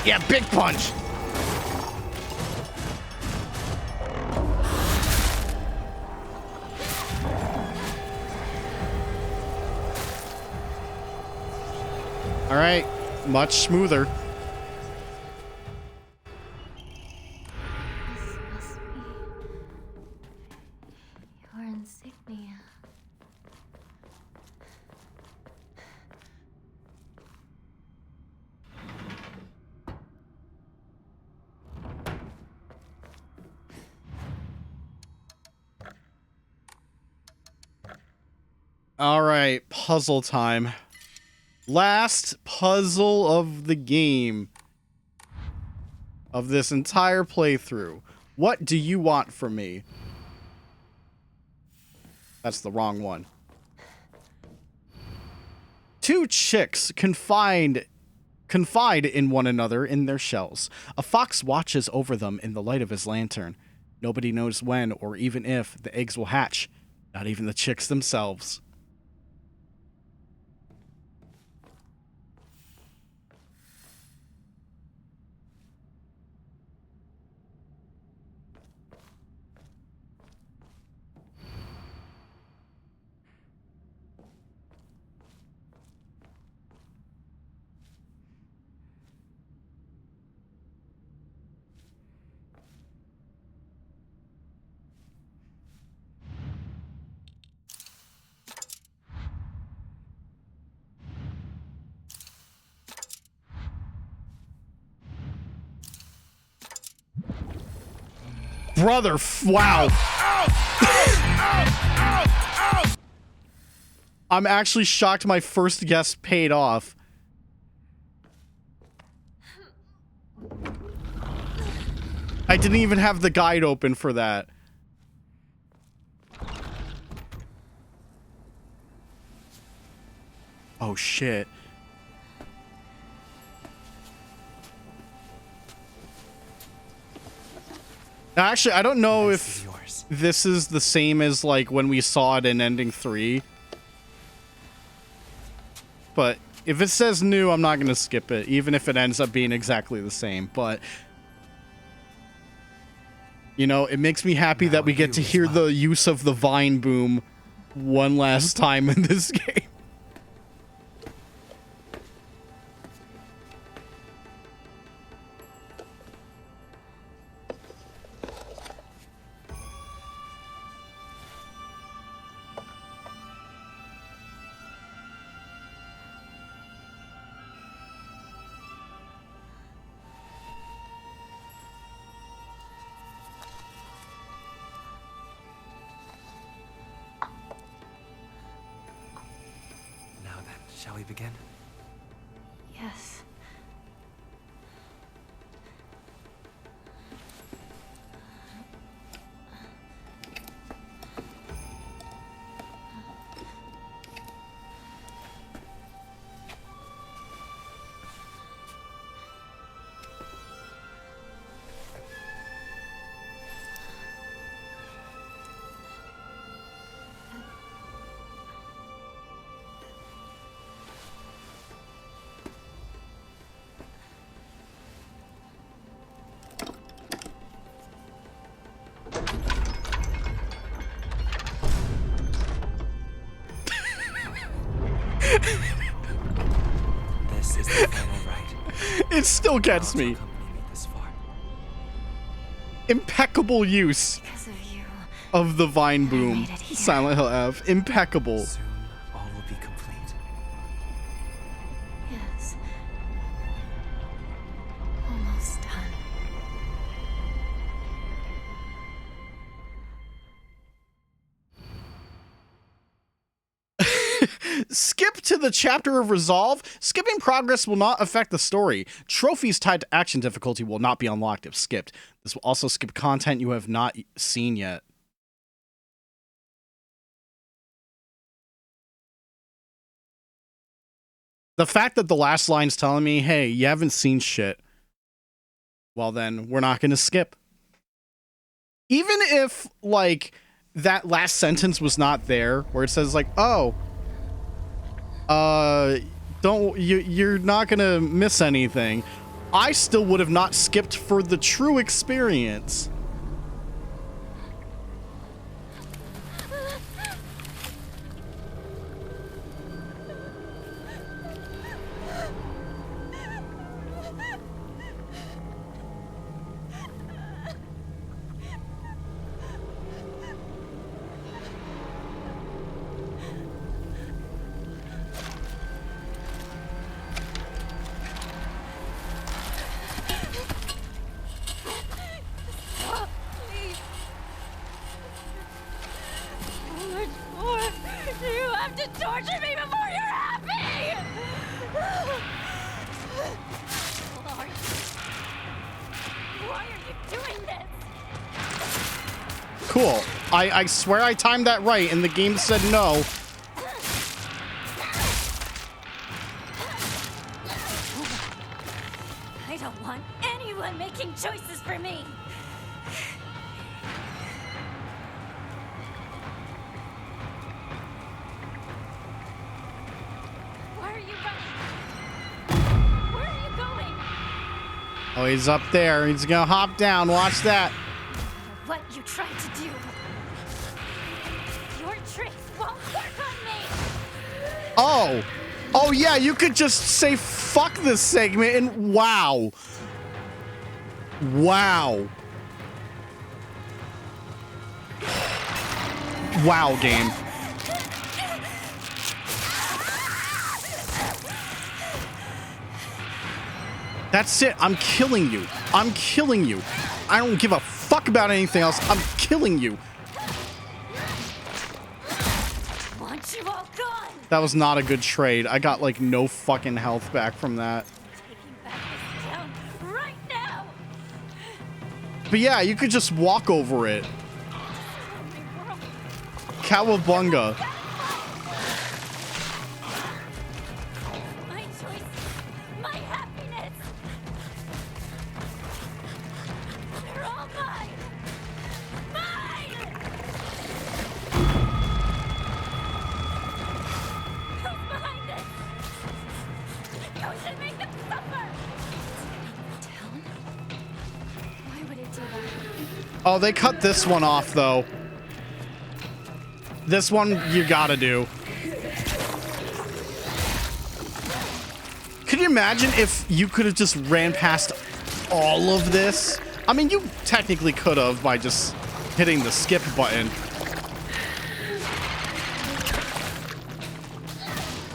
Yeah, big punch. All right, much smoother. This must be your insignia. All right, puzzle time. Last puzzle of the game. Of this entire playthrough. What do you want from me? That's the wrong one. 2 chicks confide in one another in their shells. A fox watches over them in the light of his lantern. Nobody knows when or even if the eggs will hatch. Not even the chicks themselves. Brother, wow. I'm actually shocked my first guess paid off. I didn't even have the guide open for that. Oh, shit. Actually, I don't know This is if yours. this is the same as like when we saw it in Ending 3. But if it says new, I'm not going to skip it, even if it ends up being exactly the same. But, you know, it makes me happy that we get to hear the use of the Vine Boom one last time in this game. Now then, shall we begin? Yes. This is the final rite. It still gets Proud to me. accompany me this far. Impeccable use Because of you. of the Vine Boom. made it here. Silent Hill F. Impeccable. Soon, all will be complete. Yes. Almost done. Skip to the chapter of Resolve. Skipping progress will not affect the story. Trophies tied to action difficulty will not be unlocked if skipped. This will also skip content you have not seen yet. The fact that the last line's telling me, hey, you haven't seen shit, well then, we're not gonna skip. Even if, like, that last sentence was not there, where it says, like, oh, you're not gonna miss anything, I still would have not skipped for the true experience. Stop, please. How much more do you have to torture me before you're happy? Lord, why are you doing this? Cool. I swear I timed that right, and the game said no. I don't want anyone making choices for me. Why are you running? Where are you going? Oh, he's up there. He's gonna hop down. Watch that. What you tried to do. Your tricks won't work on me. Oh. Oh, yeah, you could just say fuck this segment and wow. Wow. Wow, game. That's it. I'm killing you. I'm killing you. I don't give a fuck about anything else. I'm killing you. Want you all gone. That was not a good trade. I got like no fucking health back from that. Taking back this town right now. But yeah, you could just walk over it. Cowabunga. My choice, my happiness. They're all mine. Oh, they cut this one off, though. This one you gotta do. Could you imagine if you could have just ran past all of this? I mean, you technically could have by just hitting the skip button.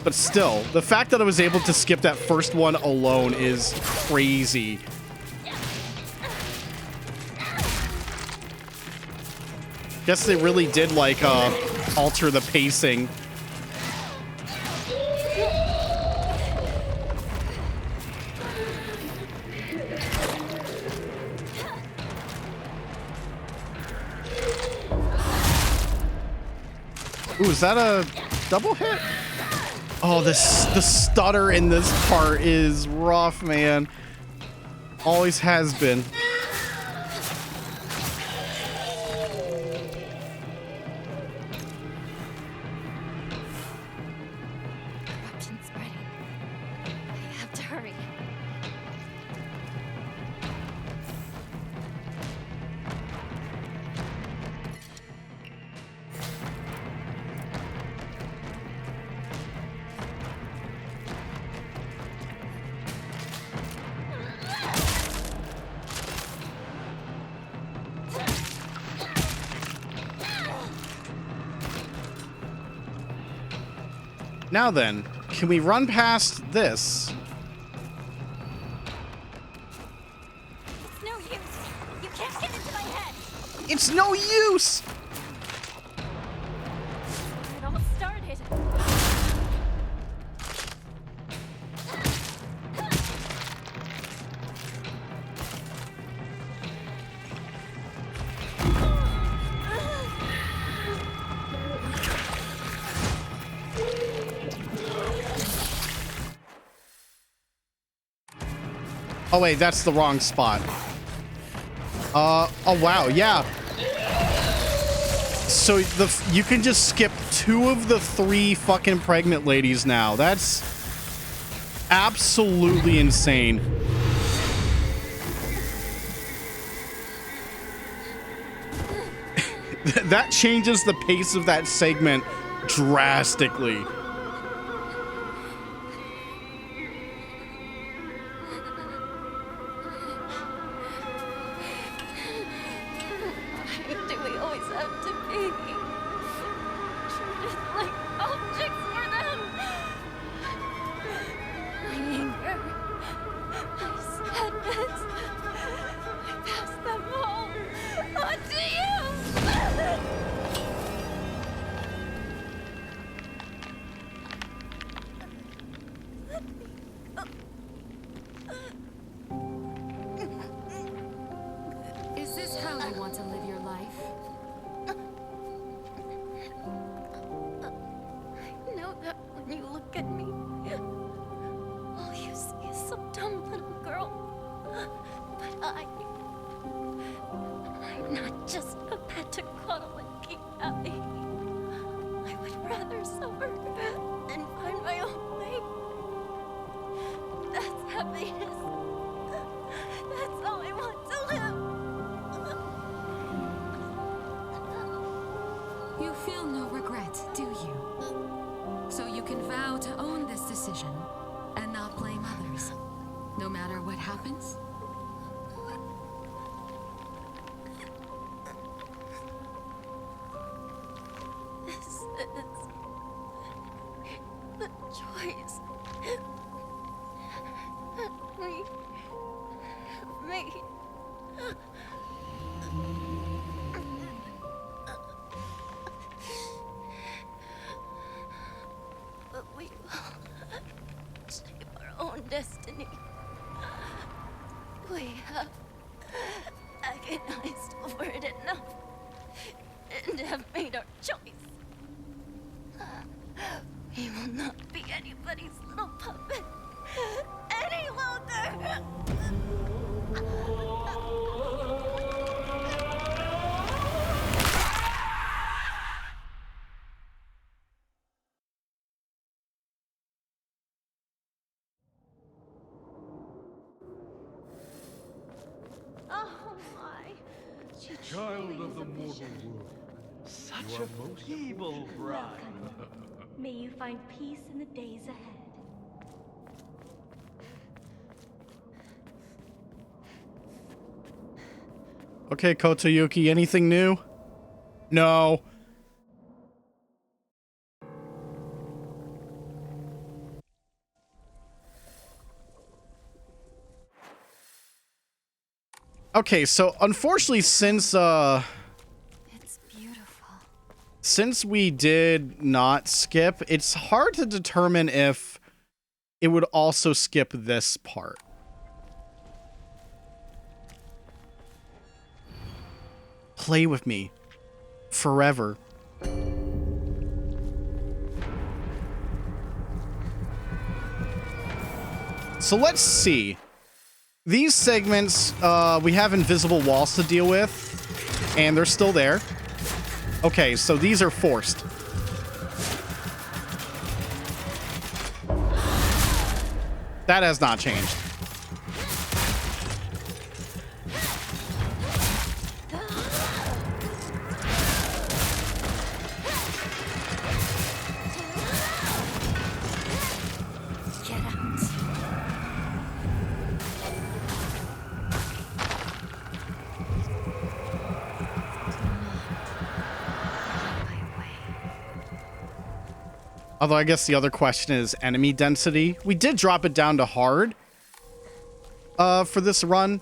But still, the fact that I was able to skip that first one alone is crazy. Guess they really did, like, alter the pacing. Ooh, is that a double hit? Oh, the stutter in this part is rough, man. Always has been. Corruption's spreading. I have to hurry. Now then, can we run past this? It's no use. You can't get into my head. It's no use! It all started. Oh wait, that's the wrong spot. Oh wow, yeah. So you can just skip 2 of the 3 fucking pregnant ladies now. That's absolutely insane. That changes the pace of that segment drastically. Why do we always have to be treated like objects for them? My anger, my sadness, I pass them all on to you! Is this how you want to live your life? I know that when you look at me, all you see is some dumb little girl. But I'm not just a pet to cuddle and keep happy. I would rather suffer than find my own way. That's happiness. That's how I want to live. You feel no regret, do you? So you can vow to own this decision and not blame others, no matter what happens? This is the choice that we made. But we will shape our own destiny. We have agonized over it enough and have made our choice. We will not be anybody's little puppet any longer. Oh my. Child of the mortal world. Such a feeble bride. May you find peace in the days ahead. Okay, Kotoyuki, anything new? No. Okay, so unfortunately, since It's beautiful. since we did not skip, it's hard to determine if it would also skip this part. Play with me forever. So let's see. These segments, we have invisible walls to deal with, and they're still there. Okay, so these are forced. That has not changed. Get out. Although I guess the other question is enemy density. We did drop it down to hard for this run.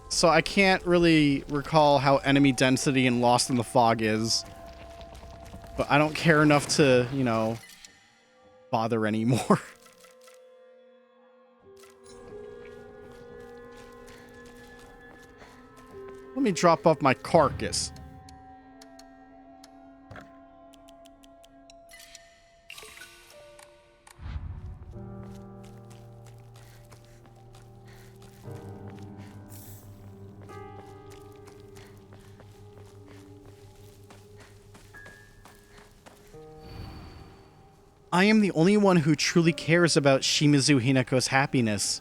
So I can't really recall how enemy density in Lost in the Fog is. But I don't care enough to, you know, bother anymore. Let me drop off my carcass. I am the only one who truly cares about Shimizu Hinako's happiness.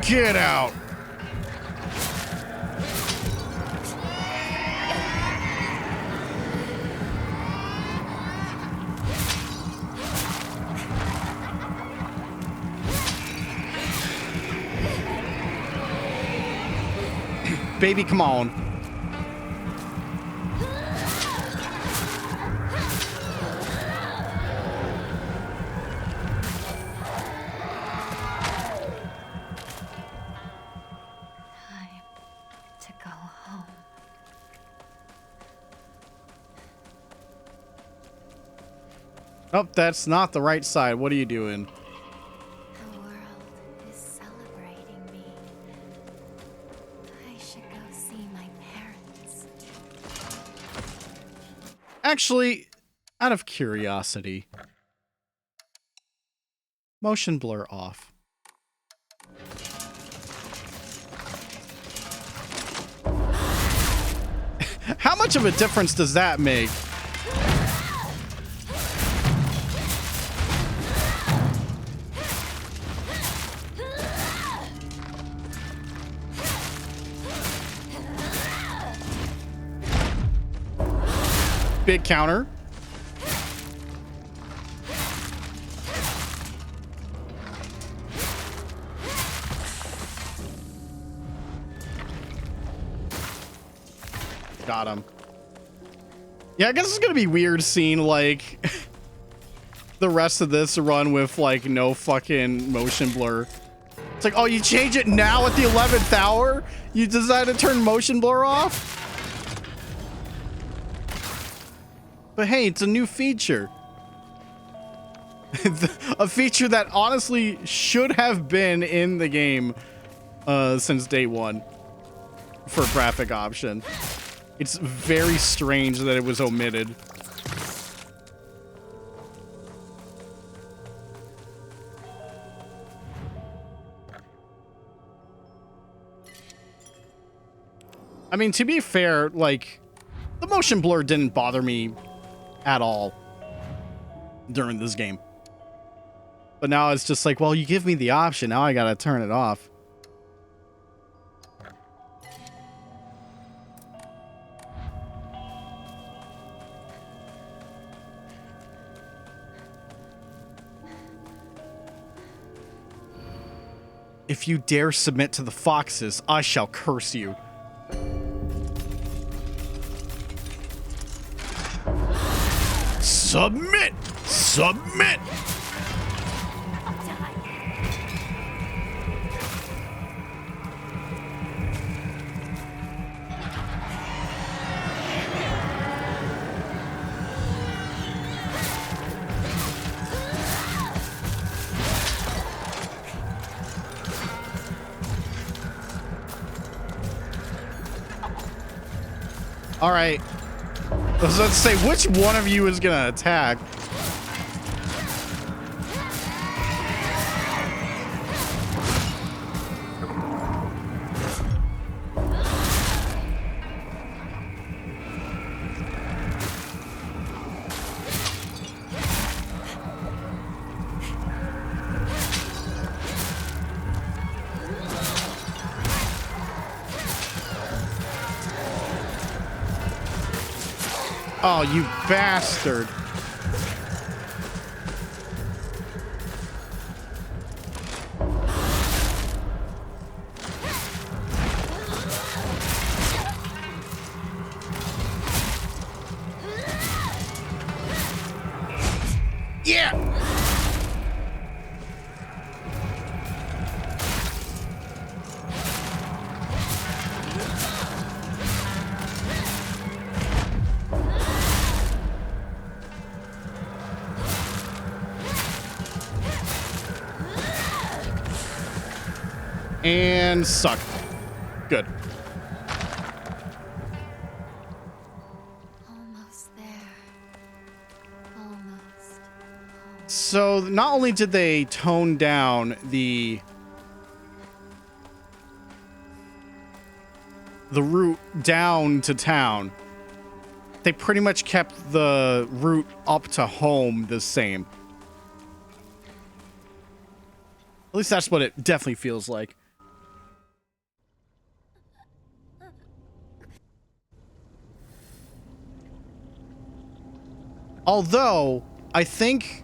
Get out! Baby, come on. Time to go home. Oh, that's not the right side. What are you doing? The world is celebrating me. I should go see my parents. Actually, out of curiosity. Motion blur off. How much of a difference does that make? Big counter. Got him. Yeah, I guess it's gonna be weird seeing like the rest of this run with like no fucking motion blur. It's like, oh, you change it now at the 11th hour? You decided to turn motion blur off? But hey, it's a new feature. A feature that honestly should have been in the game since day one. for graphic option. It's very strange that it was omitted. I mean, to be fair, like, the motion blur didn't bother me at all during this game. But now it's just like, well, you give me the option, now I gotta turn it off. If you dare submit to the foxes, I shall curse you. Submit! Submit! All right. I was about to say, which one of you is gonna attack? Oh, you bastard. Yeah. And suck. Good. Almost there. Almost. So not only did they tone down the route down to town, they pretty much kept the route up to home the same. At least that's what it definitely feels like. Although, I think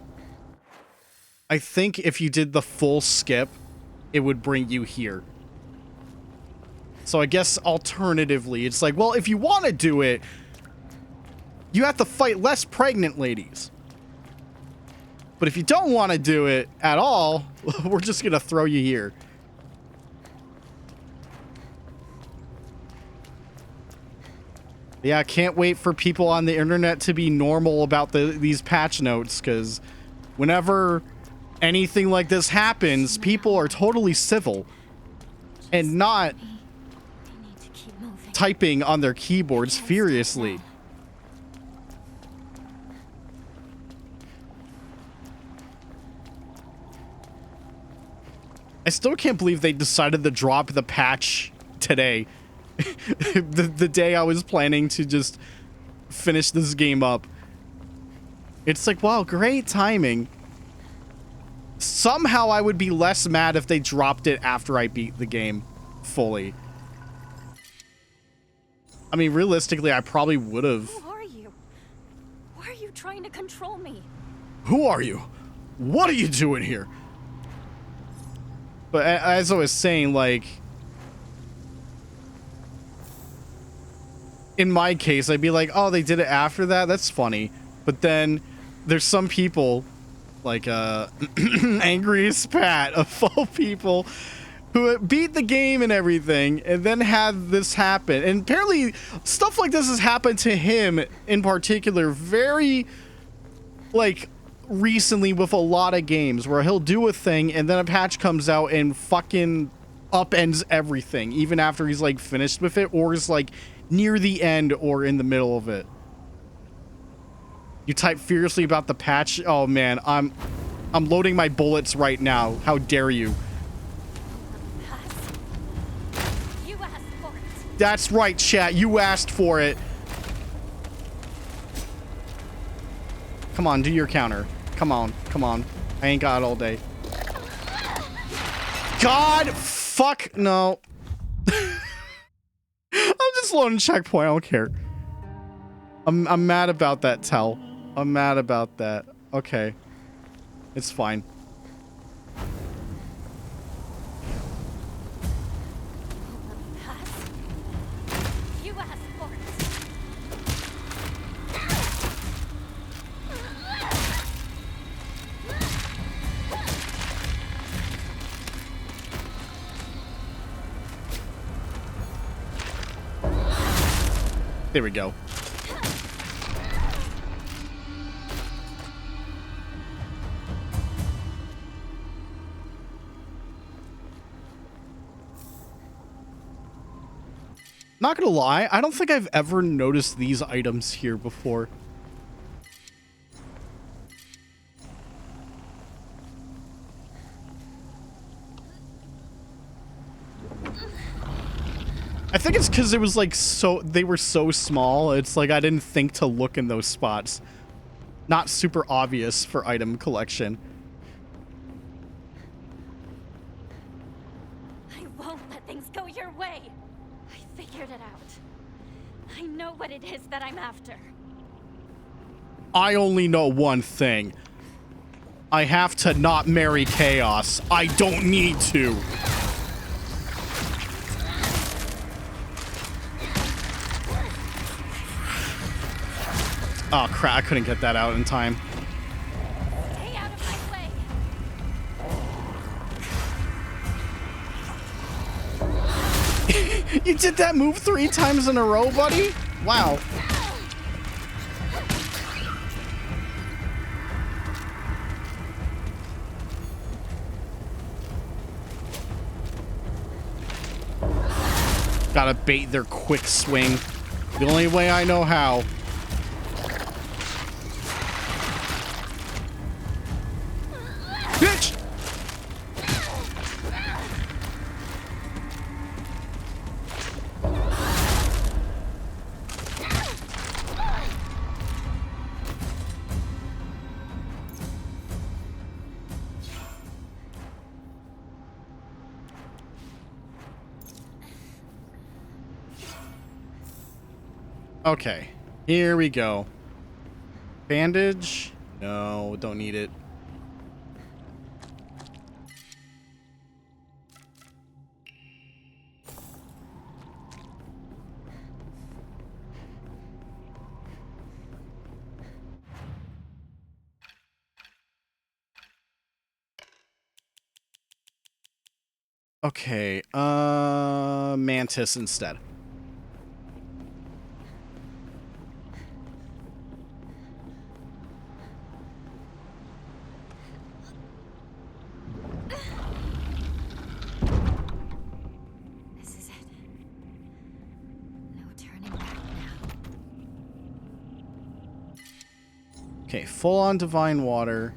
if you did the full skip, it would bring you here. So I guess alternatively, it's like, well, if you want to do it, you have to fight less pregnant ladies. But if you don't want to do it at all, we're just going to throw you here. Yeah, I can't wait for people on the internet to be normal about these patch notes, because whenever anything like this happens, people are totally civil and not typing on their keyboards furiously. I still can't believe they decided to drop the patch today. the day I was planning to just finish this game up. It's like, wow, great timing. Somehow I would be less mad if they dropped it after I beat the game fully. I mean, realistically, I probably would have. Who are you? Why are you trying to control me? Who are you? What are you doing here? But as I was saying, like, in my case, I'd be like, oh, they did it after that? That's funny. But then there's some people, like Angriest Pat of all people, who beat the game and everything, and then had this happen. And apparently stuff like this has happened to him in particular very, like, recently with a lot of games, where he'll do a thing and then a patch comes out and fucking upends everything, even after he's like finished with it, or is like near the end or in the middle of it. You type furiously about the patch. Oh man, I'm loading my bullets right now. How dare you? You asked for it. That's right, chat. You asked for it. Come on, do your counter. Come on, come on. I ain't got it all day. God, fuck, no. I'm just loading checkpoint. I don't care. I'm mad about that, Tell. I'm mad about that. Okay. It's fine. You asked for it. There we go. Not gonna lie, I don't think I've ever noticed these items here before. I think it's because it was like they were so small. It's like I didn't think to look in those spots. Not super obvious for item collection. I won't let things go your way. I figured it out. I know what it is that I'm after. I only know one thing. I have to not marry Chaos. I don't need to. Oh crap, I couldn't get that out in time. Stay out of my way. You did that move 3 times in a row, buddy? Wow. Gotta bait their quick swing. The only way I know how. Bitch! Okay, here we go. Bandage? No, don't need it. Okay, Mantis instead. This is it. No turning back now. Okay, full on divine water.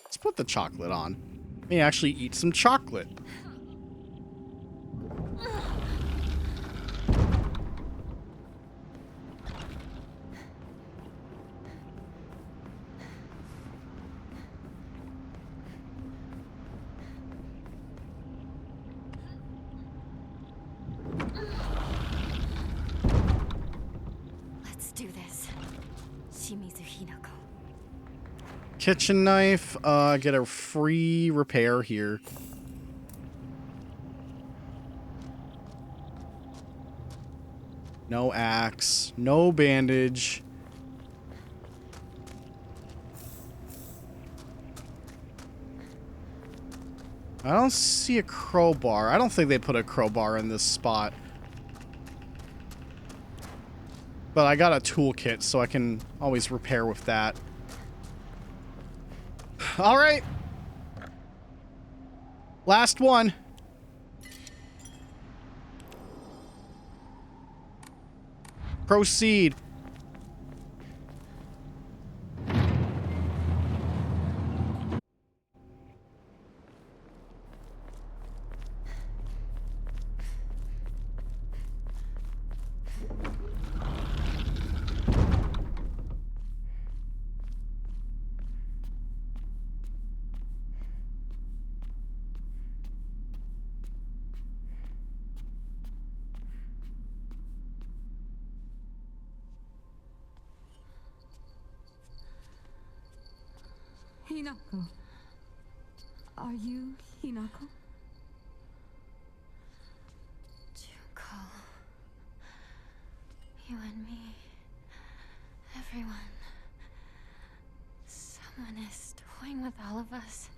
Let's put the chocolate on. Let me actually eat some chocolate. Let's do this. Shimizu Hinako. Kitchen knife, get a free repair here. No axe, no bandage. I don't see a crowbar. I don't think they put a crowbar in this spot. But I got a toolkit, so I can always repair with that. All right. Last one. Proceed. Hinako. Are you Hinako? Junko. You and me. Everyone. Someone is toying with all of us.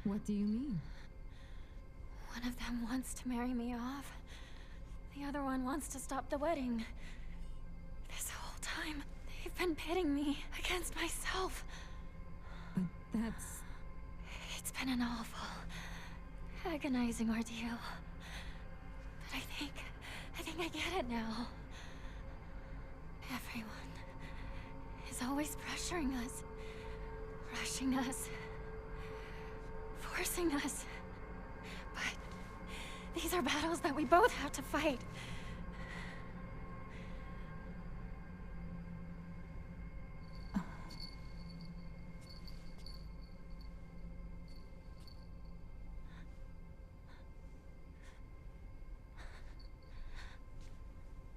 What do you mean? One of them wants to marry me off. The other one wants to stop the wedding. This whole time, they've been pitting me against myself. But that's... It's been an awful, agonizing ordeal. But I think I get it now. Everyone is always pressuring us, rushing us, forcing us. But these are battles that we both have to fight.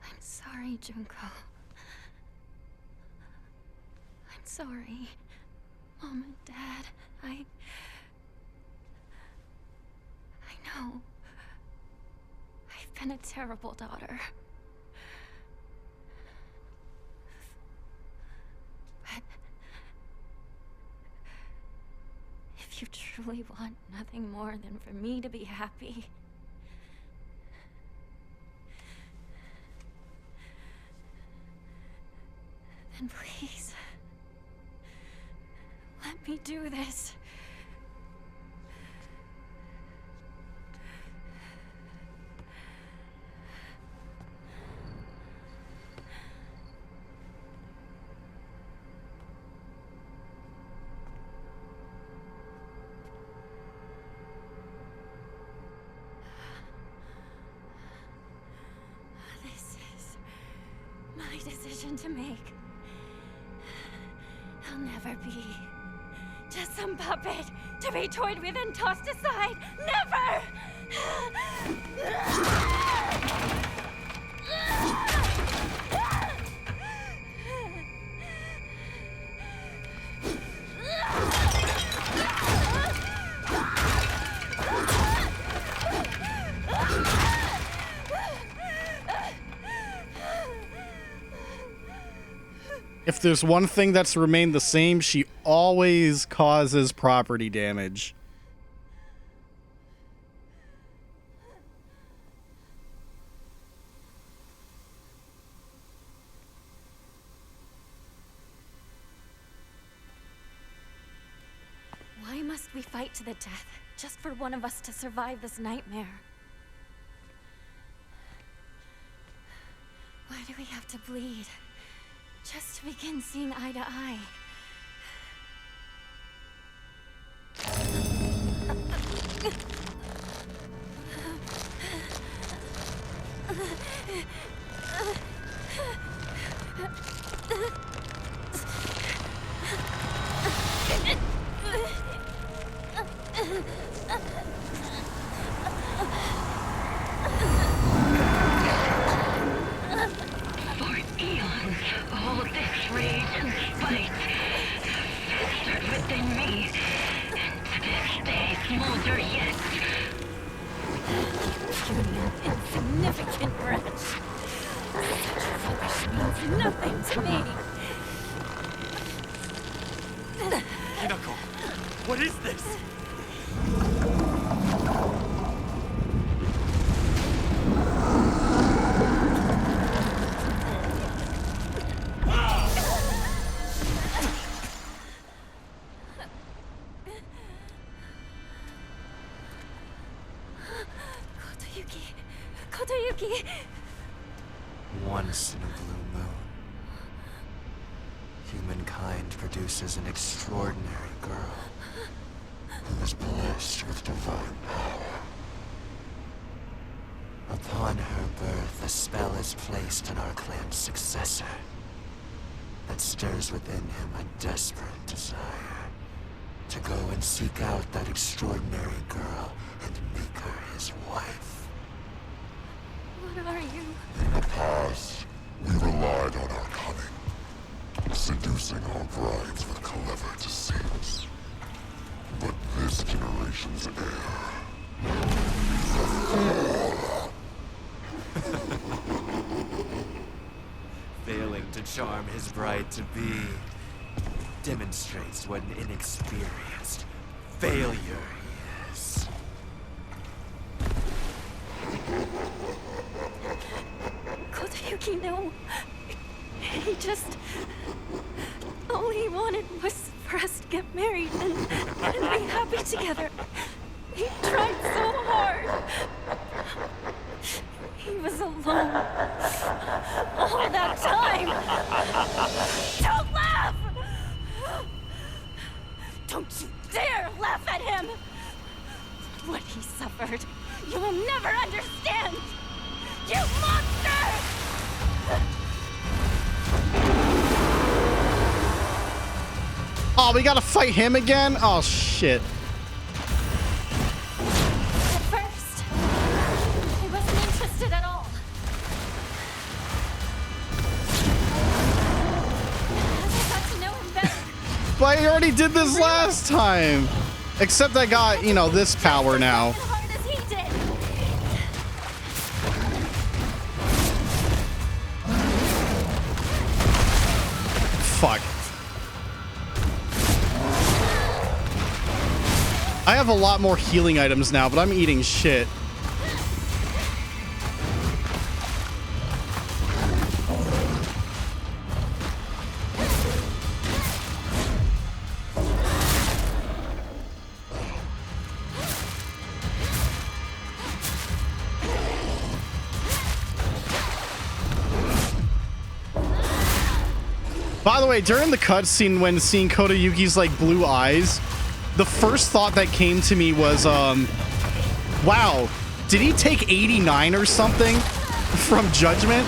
I'm sorry, Junko. I'm sorry, Mom and Dad. I know. I've been a terrible daughter. But if you truly want nothing more than for me to be happy, then please, let me do this. This is my decision to make. I'll never be just some puppet to be toyed with and tossed aside. Never! If there's one thing that's remained the same, she always causes property damage. Why must we fight to the death just for one of us to survive this nightmare? Why do we have to bleed just to begin seeing eye to eye? For eons, all this rage and spite festered within me, and to this day smolder yet. You insignificant wretch. Such rubbish means nothing to me. Hinako, what is this? Kotoyuki! Once in a blue moon, humankind produces an extraordinary girl who is blessed with divine power. Upon her birth, a spell is placed on our clan's successor that stirs within him a desperate desire to go and seek out that extraordinary girl and make her his wife. What are you? In the past, we relied on our cunning, seducing our brides with clever deceits. But this generation's heir... Failing to charm his bride-to-be demonstrates what an inexperienced failure he is. Kotoyuki, no. He just... all he wanted was for us to get married and be happy together. He tried so hard. He was alone all that time. Don't laugh! Don't you dare laugh at him! What he suffered, you will never understand! You monster! Oh, we gotta fight him again? Oh, shit. At first, I wasn't interested at all. As I got to know him better, But I already did this last time. Except I got, you know, this power now. as hard as he did. Fuck. I have a lot more healing items now, but I'm eating shit. By the way, during the cutscene when seeing Kotoyuki's like blue eyes, the first thought that came to me was, wow, did he take 89 or something from Judgment?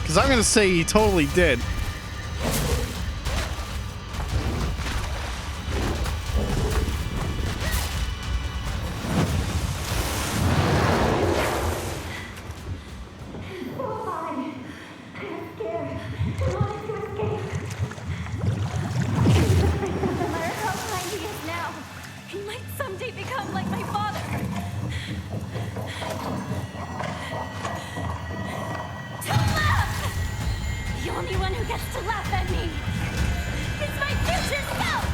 Because I'm going to say he totally did. No matter how kind he is now, he might someday become like my father. Don't laugh! The only one who gets to laugh at me is my future self!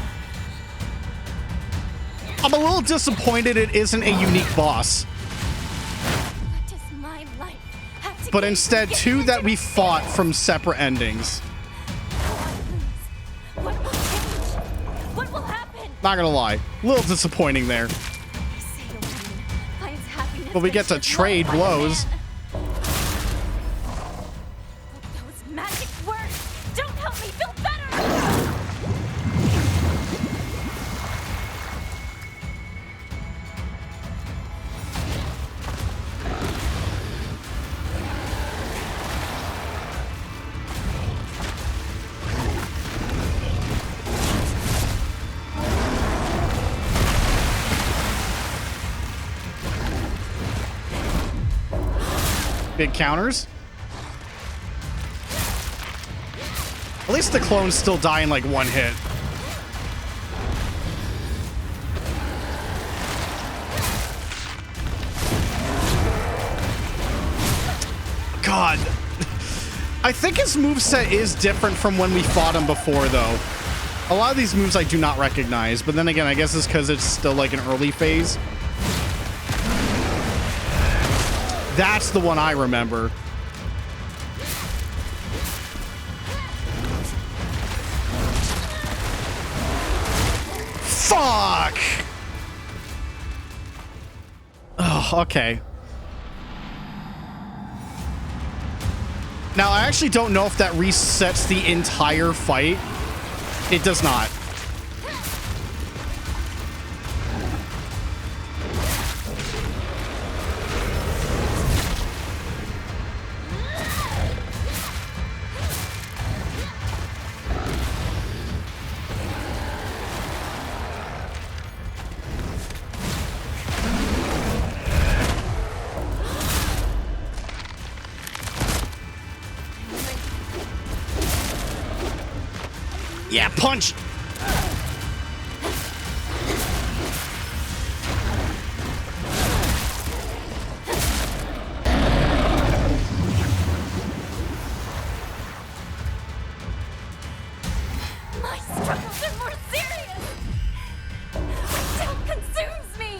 I'm a little disappointed it isn't a unique boss, What does my life have to but gain instead from two getting that into we this fought thing? from separate endings. What will change? What will happen? Not gonna lie, a little disappointing there. They say a woman finds happiness But we when get to she's trade loved by a blows. man. But those magic words don't help me feel better. Big counters. At least the clones still die in like one hit. God. I think his moveset is different from when we fought him before, though. A lot of these moves I do not recognize, but then again, I guess it's because it's still like an early phase. That's the one I remember. Fuck! Oh, okay. Now, I actually don't know if that resets the entire fight. It does not. Yeah, punch! My struggles are more serious. Doubt consumes me.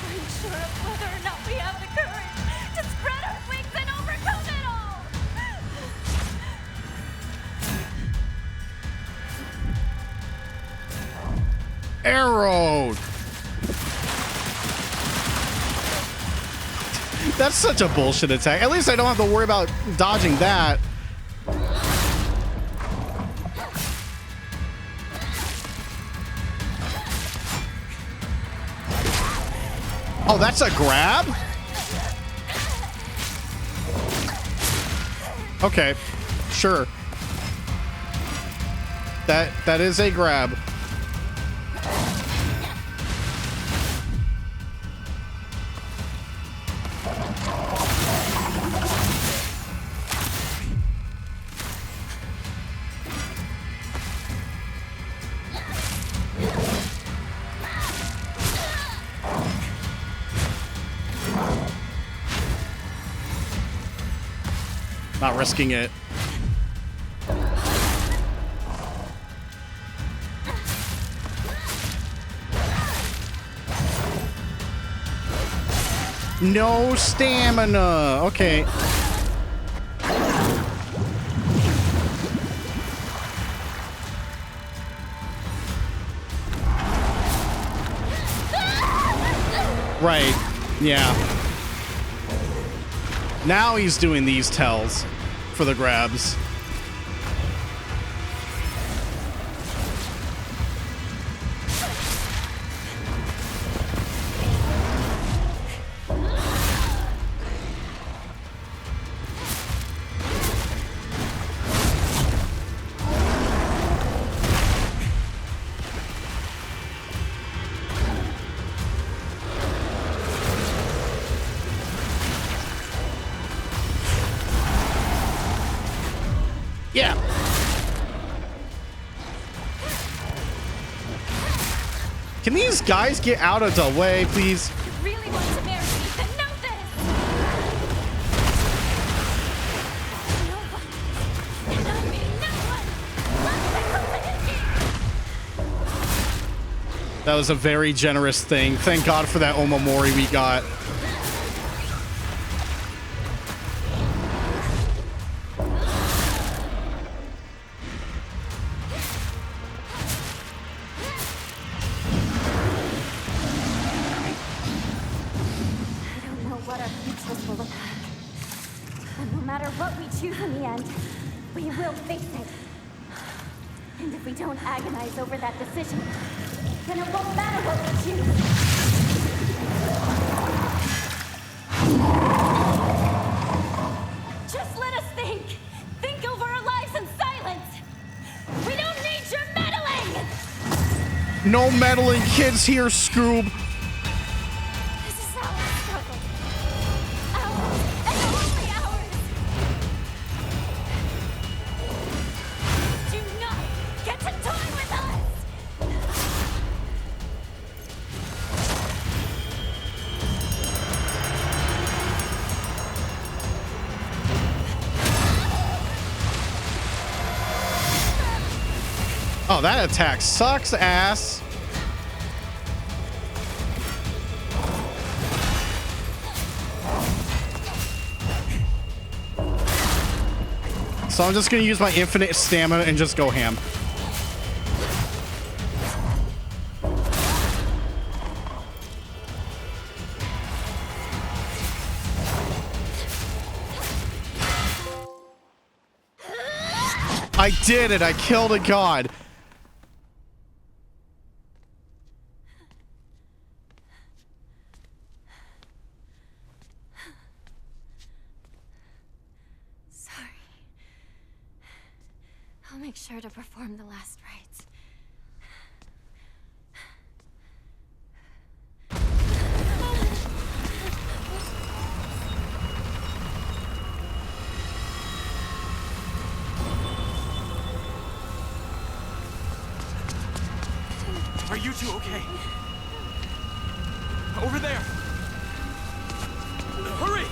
Unsure of whether or not we have the courage to spread our wings and overcome it all. Arrow! That's such a bullshit attack. At least I don't have to worry about dodging that. Oh, that's a grab? Okay, sure. That is a grab. Not risking it. No stamina. Okay. Right. Yeah. Now he's doing these tells for the grabs. Yeah. Can these guys get out of the way, please? You really want to marry me, then know this. No one, and I mean no one, loves the Kotobuki. That was a very generous thing. Thank God for that Omamori we got. Over that decision, then it won't matter what we choose. Just let us think. Think over our lives in silence. We don't need your meddling. No meddling kids here, Scoob. This is our struggle. Ours and only ours. Do not get to toy with us. Oh, that attack sucks ass. So I'm just gonna use my infinite stamina and just go ham. I did it! I killed a god! Sorry. I'll make sure to perform the last rites. Are you two okay? Over there! Hurry!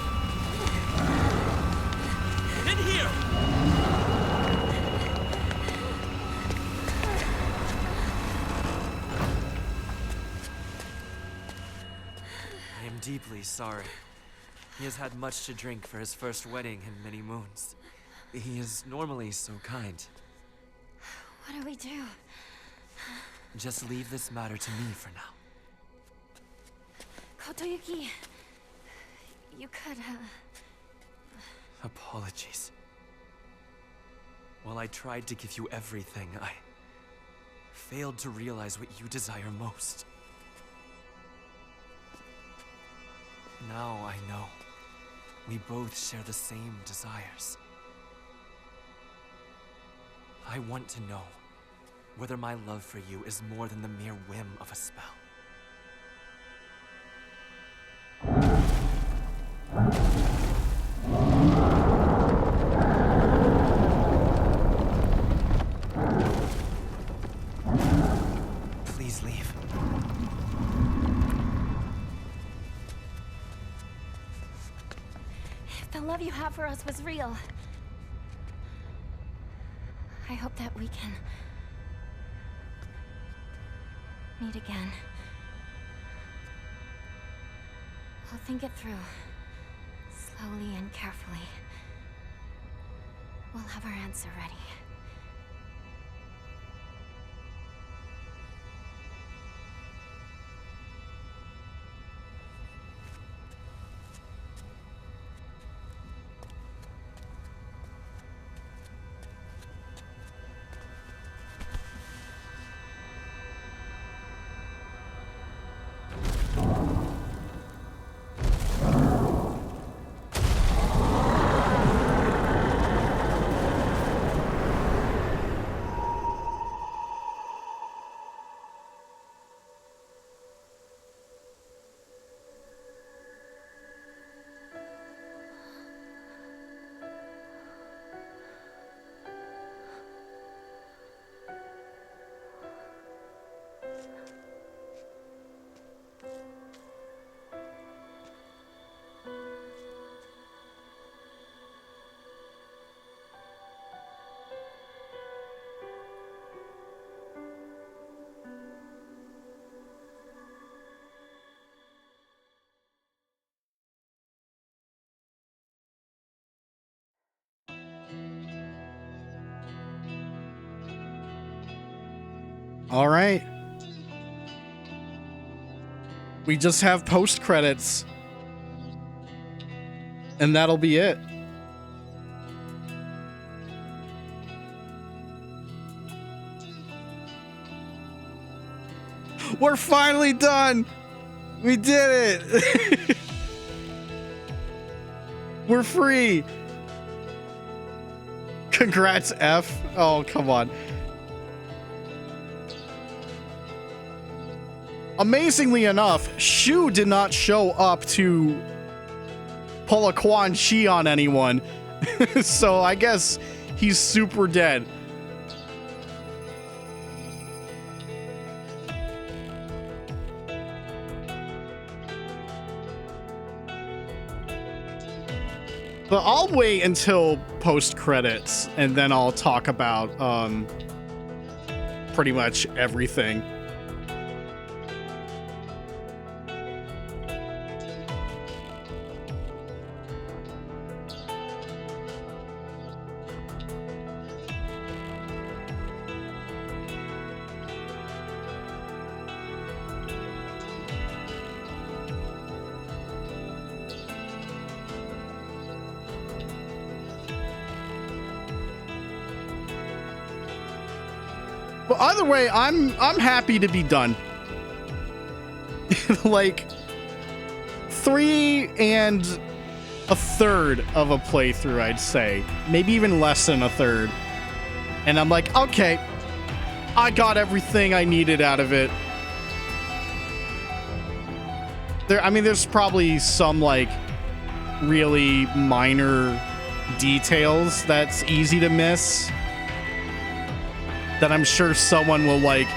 In here! I am deeply sorry. He has had much to drink for his first wedding in many moons. He is normally so kind. What do we do? Just leave this matter to me for now. Kotoyuki, you could, Apologies. While I tried to give you everything, I failed to realize what you desire most. Now I know. We both share the same desires. I want to know whether my love for you is more than the mere whim of a spell. Please leave. if the love you have for us was real, I hope that we can meet again. I'll think it through, slowly and carefully. We'll have our answer ready. All right. We just have post credits. And that'll be it. We're finally done. We did it. We're free. Congrats, F. Oh, come on. Amazingly enough, Shu did not show up to pull a Quan Chi on anyone. So I guess he's super dead. But I'll wait until post credits and then I'll talk about pretty much everything. But either way, I'm happy to be done. Like 3 1/3 of a playthrough, I'd say. Maybe even less than 1/3. And I'm like, okay, I got everything I needed out of it. I mean, there's probably some like really minor details that's easy to miss that I'm sure someone will like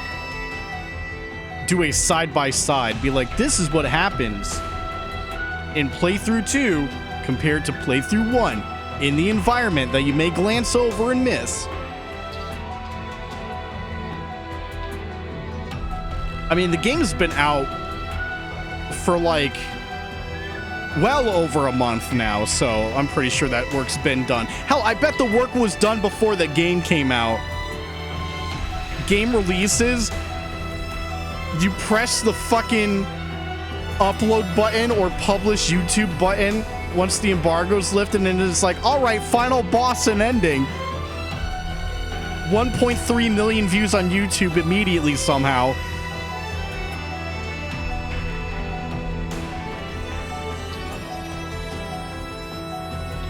do a side-by-side, be like, this is what happens in playthrough 2 compared to playthrough 1 in the environment that you may glance over and miss. I mean, the game's been out for like well over a month now, so I'm pretty sure that work's been done. Hell, I bet the work was done before the game came out. Game releases, you press the fucking upload button or publish YouTube button once the embargo's lifted, and it's like, all right, final boss and ending. 1.3 million views on YouTube immediately somehow.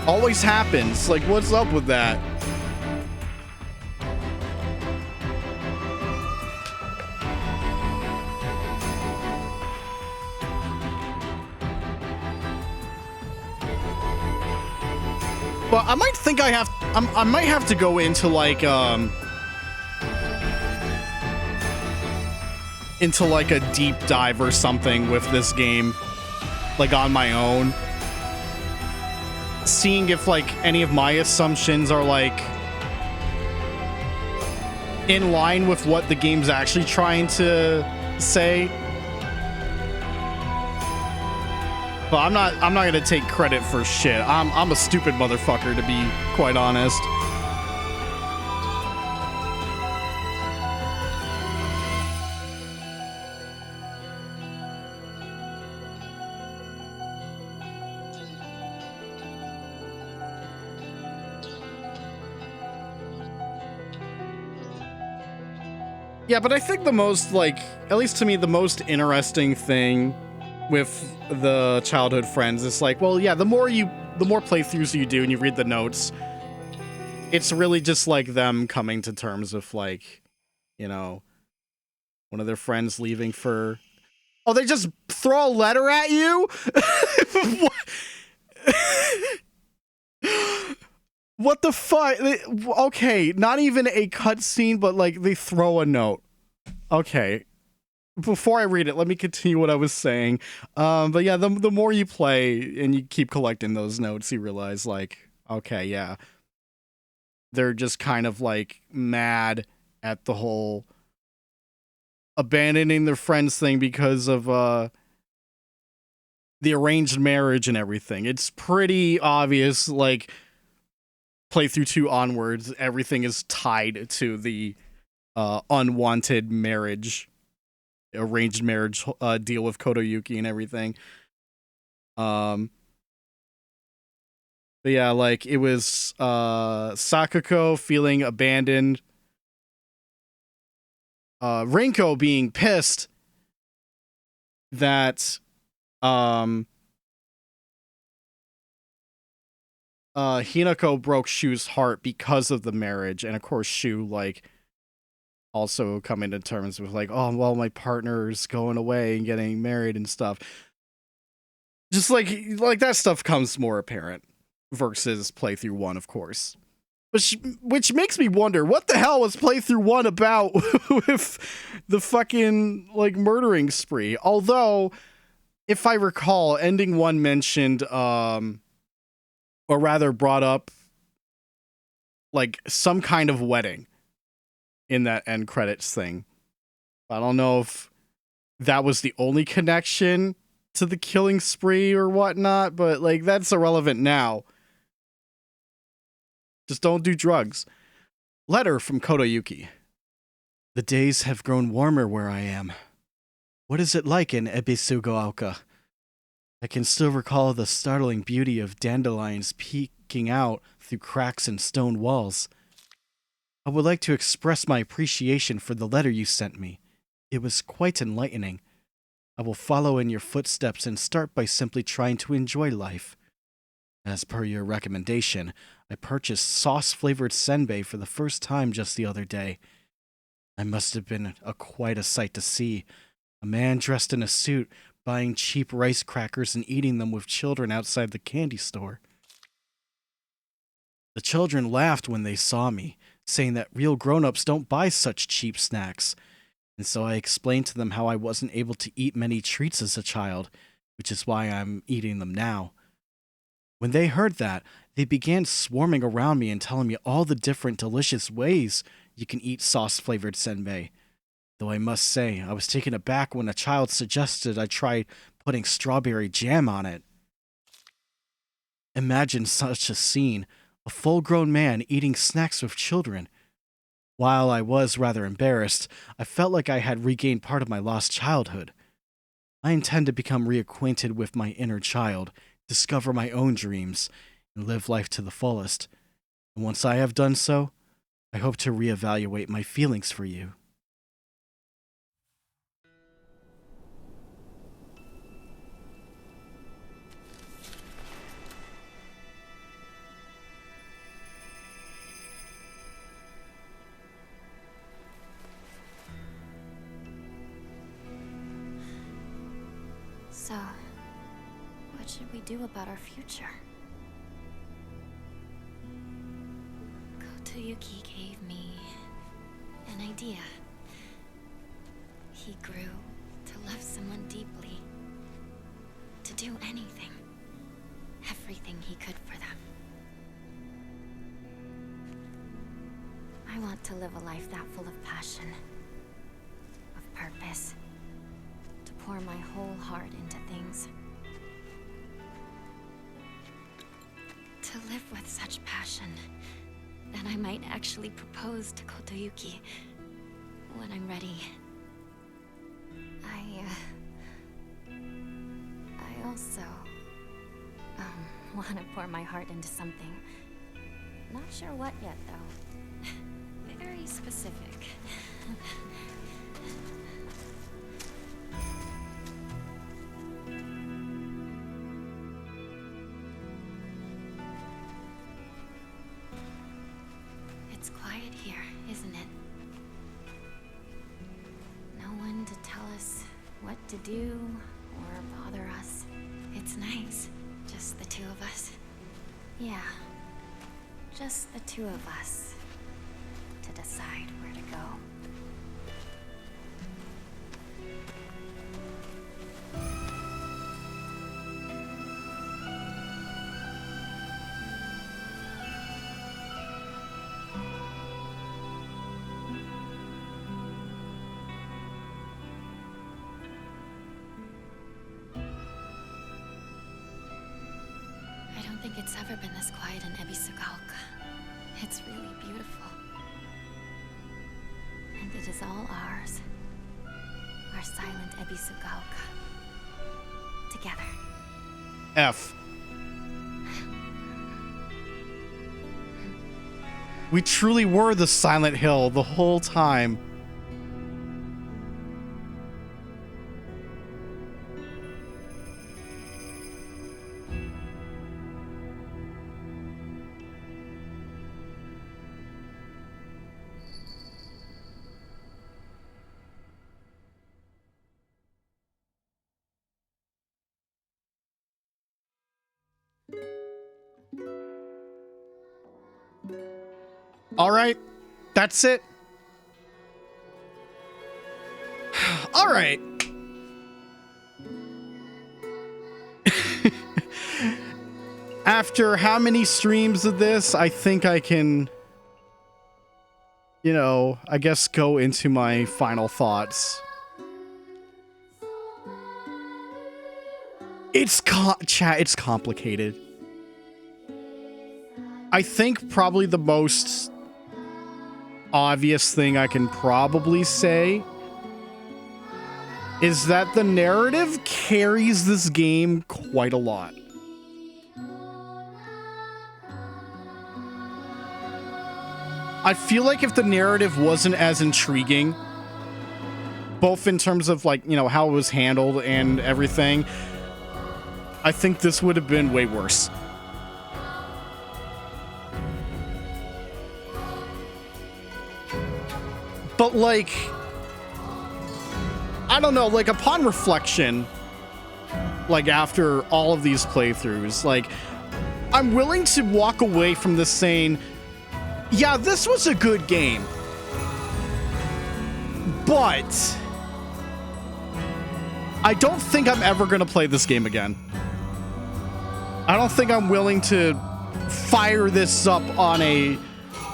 Always happens. Like, what's up with that? But I might think I might have to go into like a deep dive or something with this game, like on my own. Seeing if like any of my assumptions are like in line with what the game's actually trying to say. But I'm not gonna take credit for shit. I'm a stupid motherfucker, to be quite honest. Yeah, but I think the most, like, at least to me, the most interesting thing with the childhood friends is like, well, yeah, the more playthroughs you do and you read the notes, it's really just like them coming to terms with, like, you know, one of their friends leaving for... Oh, they just throw a letter at you? What the fuck? Okay, not even a cutscene, but like they throw a note. Okay. Before I read it, let me continue what I was saying. But yeah, the more you play and you keep collecting those notes, you realize like, okay, yeah. They're just kind of like mad at the whole abandoning their friends thing because of the arranged marriage and everything. It's pretty obvious, like, playthrough 2 onwards, everything is tied to the unwanted marriage, arranged marriage deal with Kotoyuki and everything. But yeah, like, it was Sakako feeling abandoned, Rinko being pissed that Hinako broke Shu's heart because of the marriage, and of course Shu, like, also coming to terms with like, oh, well, my partner's going away and getting married and stuff. Just like that stuff comes more apparent versus playthrough 1, of course. Which makes me wonder, what the hell was playthrough 1 about with the fucking, like, murdering spree? Although, if I recall, ending 1 mentioned, or rather brought up, like, some kind of wedding in that end credits thing. I don't know if that was the only connection to the killing spree or whatnot, but, like, that's irrelevant now. Just don't do drugs. Letter from Kotoyuki. The days have grown warmer where I am. What is it like in Ebisugaoka? I can still recall the startling beauty of dandelions peeking out through cracks in stone walls. I would like to express my appreciation for the letter you sent me. It was quite enlightening. I will follow in your footsteps and start by simply trying to enjoy life. As per your recommendation, I purchased sauce-flavored senbei for the first time just the other day. I must have been quite a sight to see. A man dressed in a suit, buying cheap rice crackers and eating them with children outside the candy store. The children laughed when they saw me, saying that real grown-ups don't buy such cheap snacks, and so I explained to them how I wasn't able to eat many treats as a child, which is why I'm eating them now. When they heard that, they began swarming around me and telling me all the different delicious ways you can eat sauce-flavored senbei. Though I must say, I was taken aback when a child suggested I try putting strawberry jam on it. Imagine such a scene, a full-grown man eating snacks with children. While I was rather embarrassed, I felt like I had regained part of my lost childhood. I intend to become reacquainted with my inner child, discover my own dreams, and live life to the fullest. And once I have done so, I hope to reevaluate my feelings for you. So, what should we do about our future? Kotoyuki gave me an idea. He grew to love someone deeply, to do anything, everything he could for them. I want to live a life that full of passion, of purpose, to pour my whole heart into things. To live with such passion that I might actually propose to Kotoyuki when I'm ready. I also want to pour my heart into something. Not sure what yet, though. Very specific. It's quiet here, isn't it? No one to tell us what to do or bother us. It's nice, just the two of us. Yeah, just the two of us to decide where to go. I don't think it's ever been this quiet in Ebisugaoka. It's really beautiful. And it is all ours. Our silent Ebisugaoka. Together. F. We truly were the Silent Hill the whole time. All right, that's it. All right. After how many streams of this, I think I can, I guess go into my final thoughts. It's complicated. I think probably the most obvious thing I can probably say is that the narrative carries this game quite a lot. I feel like if the narrative wasn't as intriguing, both in terms of like, you know, how it was handled and everything, I think this would have been way worse. But like, I don't know, like upon reflection, like after all of these playthroughs, like I'm willing to walk away from this saying, yeah, this was a good game, but I don't think I'm ever going to play this game again. I don't think I'm willing to fire this up on a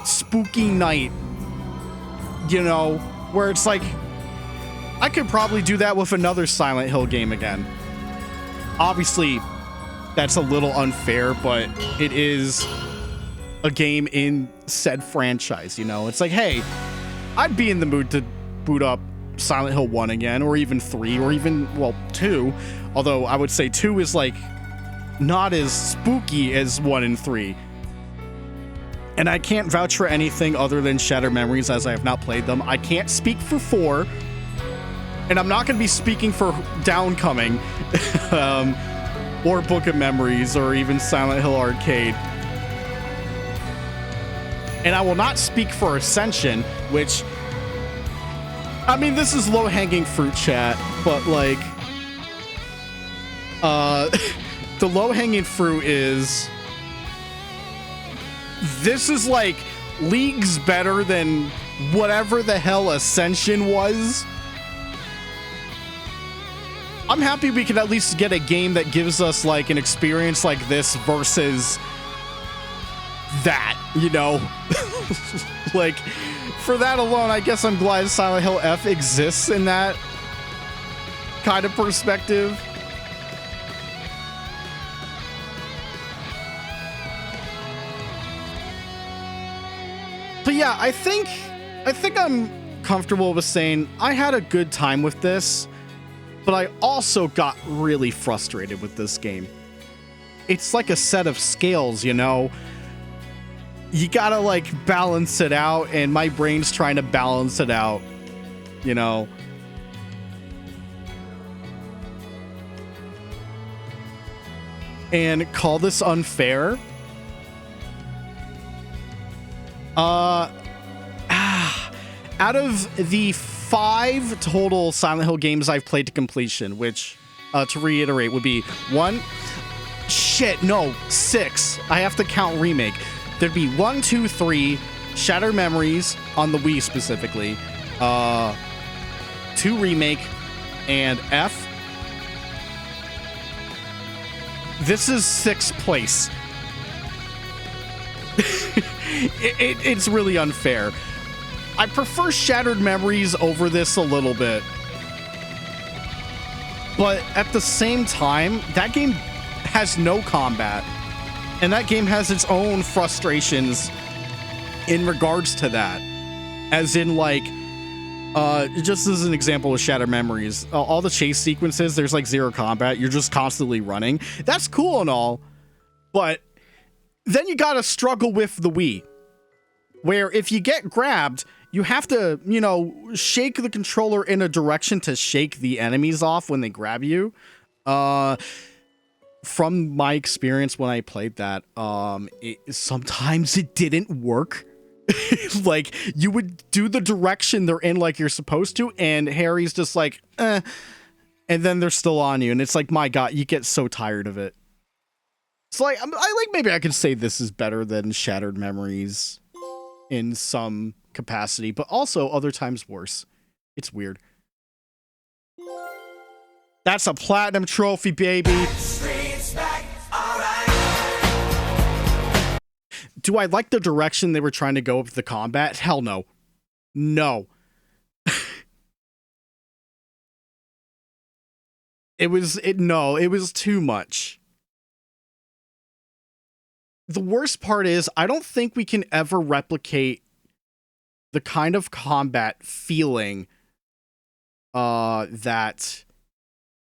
spooky night, you know, where it's like, I could probably do that with another Silent Hill game again. Obviously, that's a little unfair, but it is a game in said franchise, you know? It's like, hey, I'd be in the mood to boot up Silent Hill 1 again, or even 3, or even, well, 2. Although I would say 2 is like not as spooky as 1 and 3. And I can't vouch for anything other than Shattered Memories, as I have not played them. I can't speak for 4. And I'm not going to be speaking for Downcoming, or Book of Memories, or even Silent Hill Arcade. And I will not speak for Ascension, which, I mean, this is low-hanging fruit, chat, but like, the low-hanging fruit is, this is like leagues better than whatever the hell Ascension was. I'm happy we could at least get a game that gives us like an experience like this versus that, you know? Like, for that alone, I guess I'm glad Silent Hill F exists in that kind of perspective. But yeah, I think I'm comfortable with saying I had a good time with this, but I also got really frustrated with this game. It's like a set of scales, you know? You gotta like balance it out, and my brain's trying to balance it out, you know? And call this unfair? Out of the 5 total Silent Hill games I've played to completion, which, to reiterate, would be 6. I have to count Remake. There'd be 1, 2, 3, Shattered Memories on the Wii specifically, 2 Remake, and F. This is 6th place. It's really unfair. I prefer Shattered Memories over this a little bit. But at the same time, that game has no combat. And that game has its own frustrations in regards to that. As in, like, just as an example with Shattered Memories, all the chase sequences, there's like 0 combat. You're just constantly running. That's cool and all. But then you gotta struggle with the Wii, where if you get grabbed, you have to, you know, shake the controller in a direction to shake the enemies off when they grab you. From my experience when I played that, sometimes it didn't work. Like, you would do the direction they're in like you're supposed to, and Harry's just like, and then they're still on you, and it's like, my God, you get so tired of it. It's like, maybe I could say this is better than Shattered Memories in some capacity, but also other times worse. It's weird. That's a platinum trophy, baby. Do I like the direction they were trying to go with the combat? Hell no. No. It was too much. The worst part is, I don't think we can ever replicate the kind of combat feeling that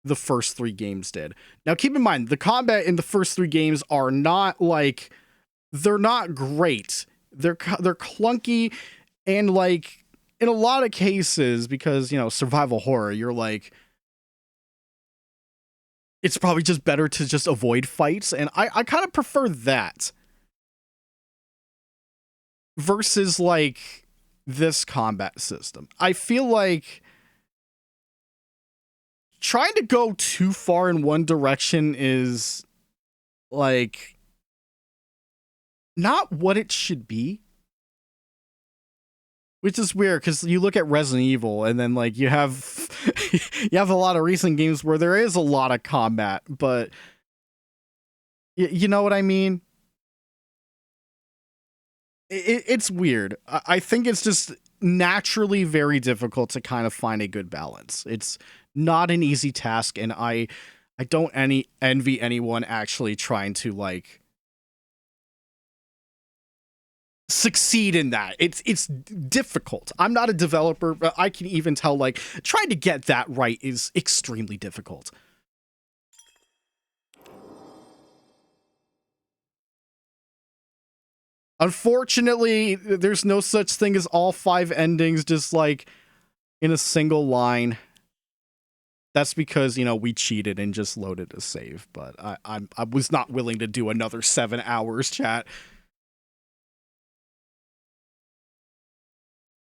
the first 3 games did. Now, keep in mind, the combat in the first 3 games are not like, they're not great. They're clunky, and like in a lot of cases, because survival horror, you're like, it's probably just better to just avoid fights, and I kind of prefer that versus like this combat system. I feel like trying to go too far in one direction is like not what it should be. Which is weird, because you look at Resident Evil, and then like you have a lot of recent games where there is a lot of combat, but you know what I mean? It's weird. I think it's just naturally very difficult to kind of find a good balance. It's not an easy task, and I don't envy anyone actually trying to like succeed in that. It's difficult. I'm not a developer, but I can even tell like trying to get that right is extremely difficult. Unfortunately, there's no such thing as all 5 endings just like in a single line. That's because, we cheated and just loaded a save, but I was not willing to do another 7 hours, chat.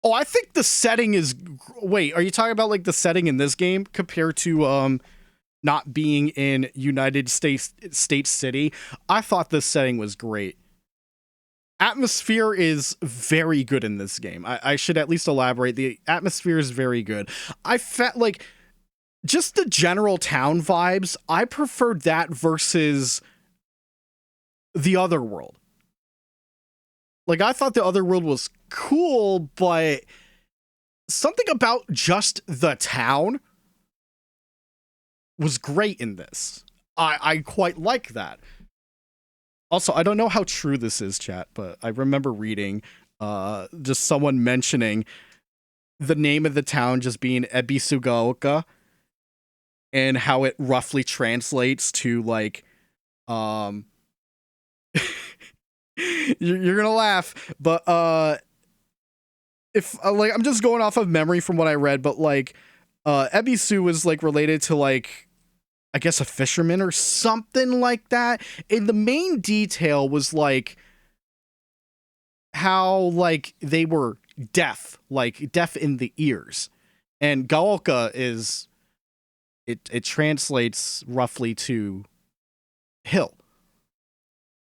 Oh, I think the setting is... Wait, are you talking about like the setting in this game compared to not being in United States City? I thought this setting was great. Atmosphere is very good in this game. I should at least elaborate. The atmosphere is very good. I felt like just the general town vibes, I preferred that versus The Otherworld. Like, I thought The Otherworld was cool, but something about just the town was great in this. I quite like that. Also, I don't know how true this is, chat, but I remember reading just someone mentioning the name of the town just being Ebisugaoka, and how it roughly translates to like you're gonna laugh, but if like I'm just going off of memory from what I read, but like Ebisu was like related to like I guess a fisherman or something like that. And the main detail was like how like they were deaf in the ears. And Gaoka is it translates roughly to hill,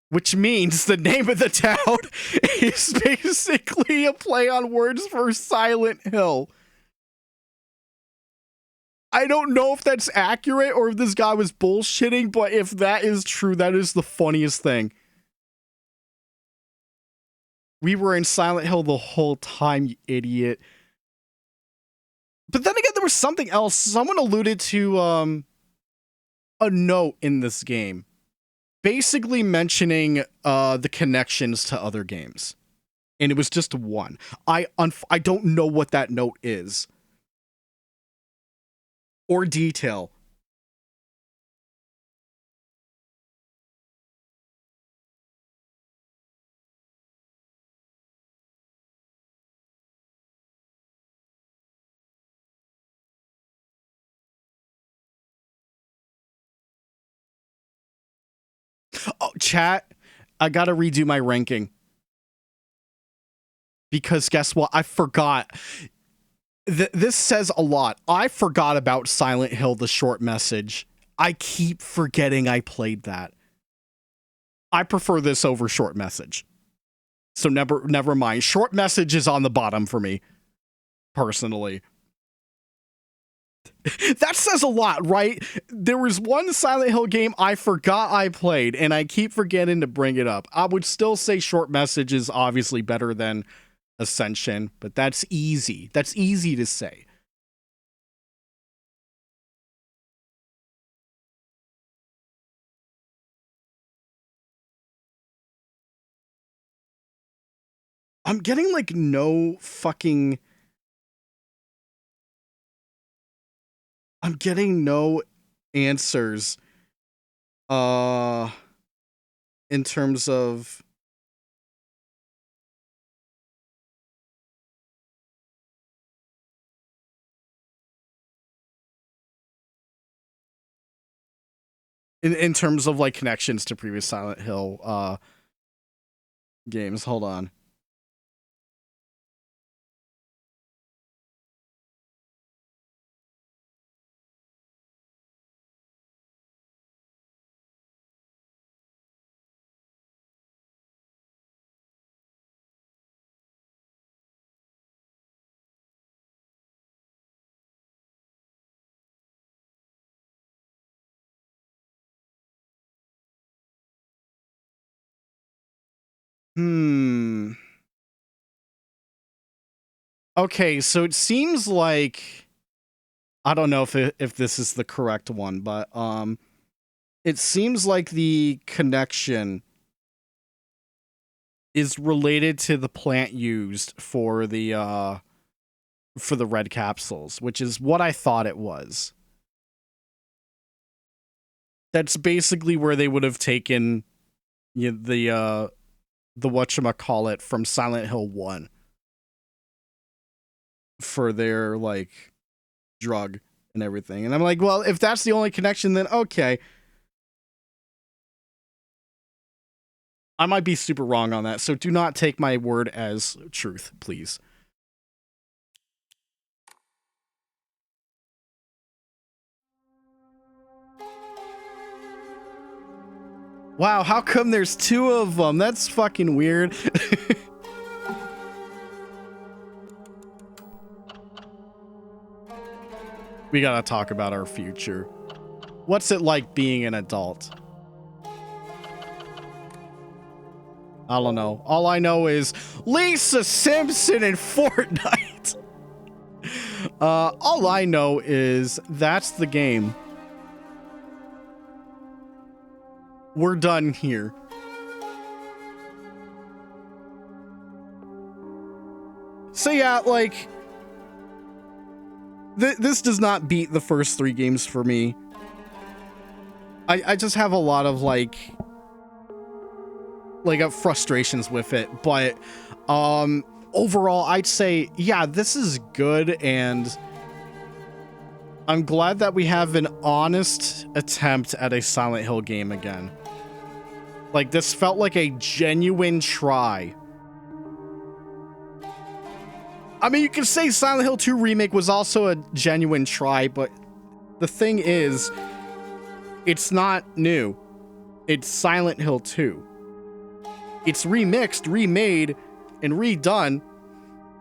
which means the name of the town is basically a play on words for Silent Hill. I don't know if that's accurate or if this guy was bullshitting, but if that is true, that is the funniest thing. We were in Silent Hill the whole time, you idiot. But then again, there was something else. Someone alluded to a note in this game, basically mentioning the connections to other games. And it was just one. I don't know what that note is. Or detail. Oh, chat, I gotta redo my ranking. Because guess what? I forgot. This says a lot. I forgot about Silent Hill, the short message. I keep forgetting I played that. I prefer this over short message. So never mind. Short message is on the bottom for me, personally. That says a lot, right? There was one Silent Hill game I forgot I played, and I keep forgetting to bring it up. I would still say short message is obviously better than Ascension, but that's easy. That's easy to say. I'm getting like no fucking... I'm getting no answers in terms of in terms of like connections to previous Silent Hill games. Hold on. Okay, so it seems like, I don't know if this is the correct one, but it seems like the connection is related to the plant used for the red capsules, which is what I thought it was. That's basically where they would have taken the whatchamacallit from Silent Hill 1 for their like drug and everything. And I'm like, well, if that's the only connection, then okay. I might be super wrong on that, so do not take my word as truth, please. Wow, how come there's two of them? That's fucking weird. We gotta talk about our future. What's it like being an adult? I don't know. All I know is Lisa Simpson in Fortnite. All I know is that's the game. We're done here. So yeah, like, this does not beat the first 3 games for me. I just have a lot of like frustrations with it, but overall I'd say yeah, this is good, and I'm glad that we have an honest attempt at a Silent Hill game again. Like, this felt like a genuine try. I mean, you can say Silent Hill 2 Remake was also a genuine try, but the thing is, it's not new. It's Silent Hill 2. It's remixed, remade, and redone,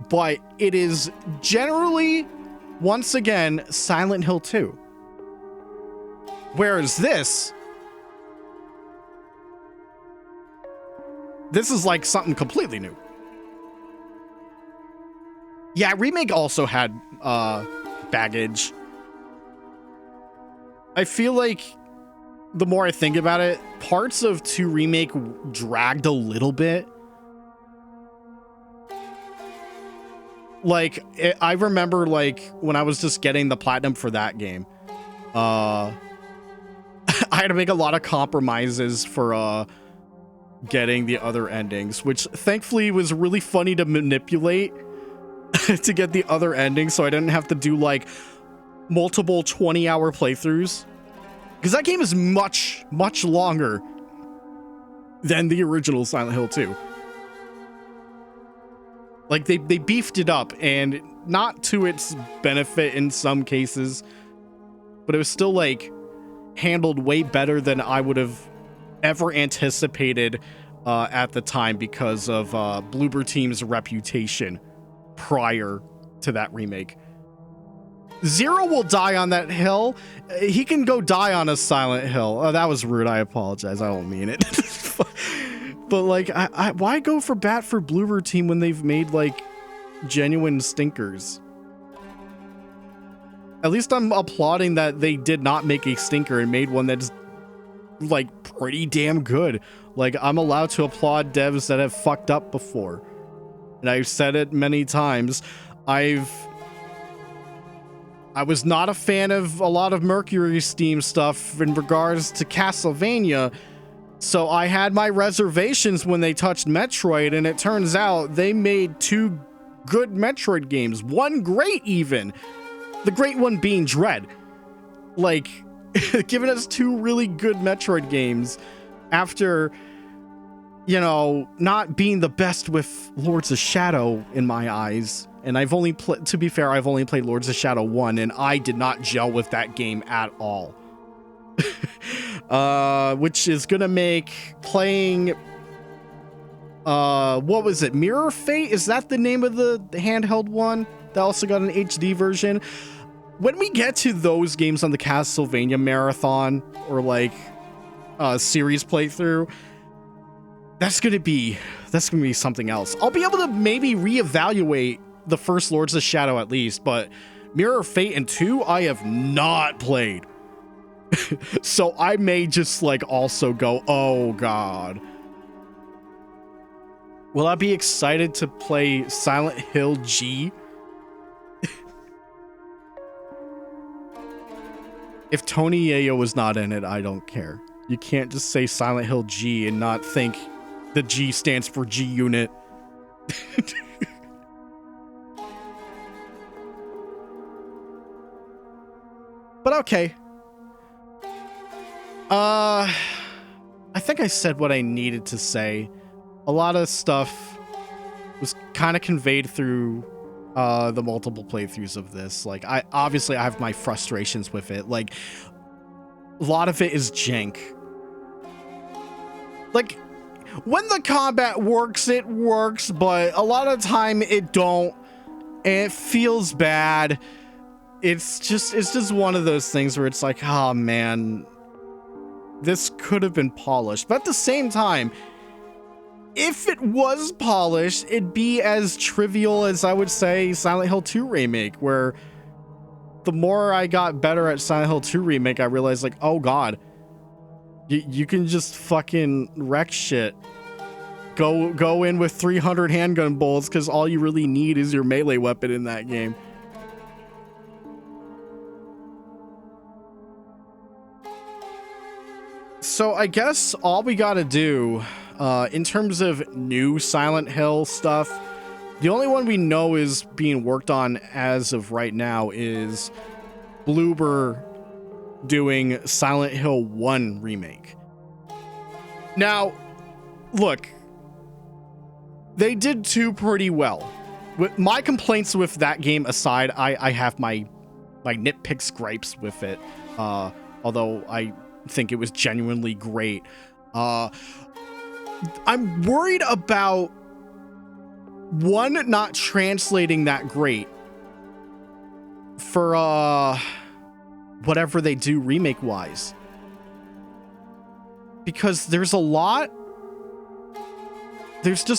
but it is generally, once again, Silent Hill 2. Whereas this is like something completely new. Yeah, Remake also had baggage. I feel like the more I think about it, parts of 2 Remake dragged a little bit. Like, I remember, like, when I was just getting the platinum for that game, I had to make a lot of compromises for getting the other endings, which thankfully was really funny to manipulate to get the other endings, so I didn't have to do like multiple 20-hour playthroughs, because that game is much longer than the original Silent Hill 2. Like, they beefed it up, and not to its benefit in some cases, but it was still like handled way better than I would have ever anticipated at the time, because of Bloober Team's reputation prior to that remake. Zero will die on that hill. He can go die on a Silent Hill. Oh, that was rude. I apologize. I don't mean it. But like, why go for bat for Bloober Team when they've made like genuine stinkers? At least I'm applauding that they did not make a stinker and made one that's like pretty damn good. Like, I'm allowed to applaud devs that have fucked up before. And I've said it many times. I was not a fan of a lot of Mercury Steam stuff in regards to Castlevania, so I had my reservations when they touched Metroid, and it turns out they made 2 good Metroid games. 1 great even. The great one being Dread. Like, giving us 2 really good Metroid games after, you know, not being the best with Lords of Shadow in my eyes. And I've only played, to be fair, I've only played Lords of Shadow 1, and I did not gel with that game at all. Which is gonna make playing, what was it? Mirror Fate? Is that the name of the handheld one that also got an HD version? When we get to those games on the Castlevania marathon or like series playthrough, that's gonna be something else. I'll be able to maybe reevaluate the first Lords of Shadow at least, but Mirror Fate and 2 I have not played. So I may just like also go, oh god. Will I be excited to play Silent Hill G? If Tony Yayo was not in it, I don't care. You can't just say Silent Hill G and not think the G stands for G-Unit. But okay. I think I said what I needed to say. A lot of stuff was kind of conveyed through the multiple playthroughs of this. Like, I have my frustrations with it. Like, a lot of it is jank. Like, when the combat works, it works, but a lot of the time it don't, and it feels bad. It's just one of those things where it's like, oh man, this could have been polished. But at the same time, if it was polished, it'd be as trivial as, I would say, Silent Hill 2 Remake, where the more I got better at Silent Hill 2 Remake, I realized, like, oh god, you can just fucking wreck shit. Go in with 300 handgun bullets, because all you really need is your melee weapon in that game. So I guess all we gotta do, in terms of new Silent Hill stuff, the only one we know is being worked on as of right now is Bloober doing Silent Hill 1 Remake. Now, look, they did 2 pretty well. With my complaints with that game aside, I have my nitpicks, gripes with it, although I think it was genuinely great. I'm worried about 1 not translating that great for whatever they do remake wise, because there's just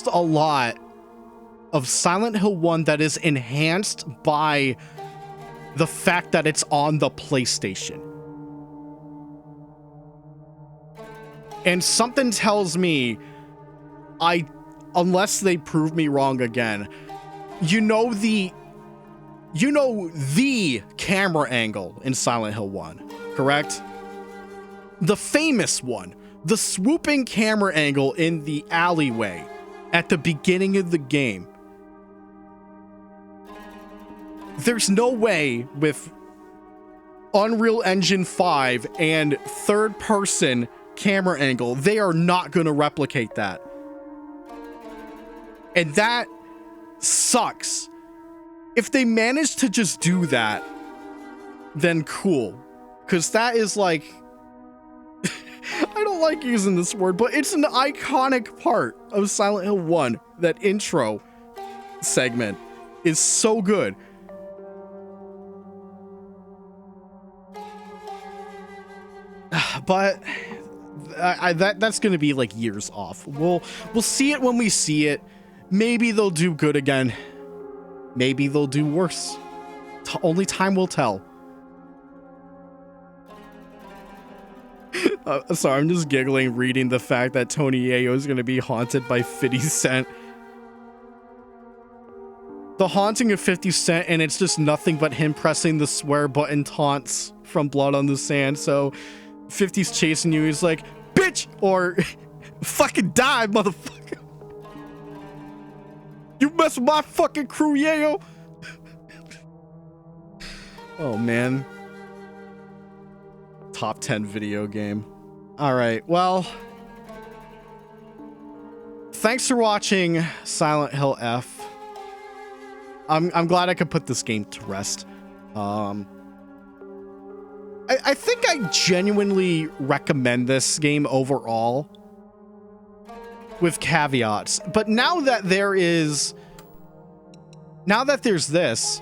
a lot of Silent Hill 1 that is enhanced by the fact that it's on the PlayStation. And something tells me, unless they prove me wrong again, you know the camera angle in Silent Hill 1, correct? The famous one, the swooping camera angle in the alleyway at the beginning of the game. There's no way with Unreal Engine 5 and third-person camera angle, they are not going to replicate that. And that sucks. If they manage to just do that, then cool. Because that is like... I don't like using this word, but it's an iconic part of Silent Hill 1. That intro segment is so good. But that's going to be like years off. We'll see it when we see it. Maybe they'll do good again. Maybe they'll do worse. Only time will tell. Sorry, I'm just giggling reading the fact that Tony Yayo is going to be haunted by 50 Cent. The haunting of 50 Cent, and it's just nothing but him pressing the swear button taunts from Blood on the Sand. So 50's chasing you. He's like, bitch, or fucking die, motherfucker. You mess with my fucking crew, Yayo. Oh, man. top 10 video game. All right, well, thanks for watching Silent Hill F. I'm glad I could put this game to rest. I think I genuinely recommend this game overall, with caveats. But now that there's this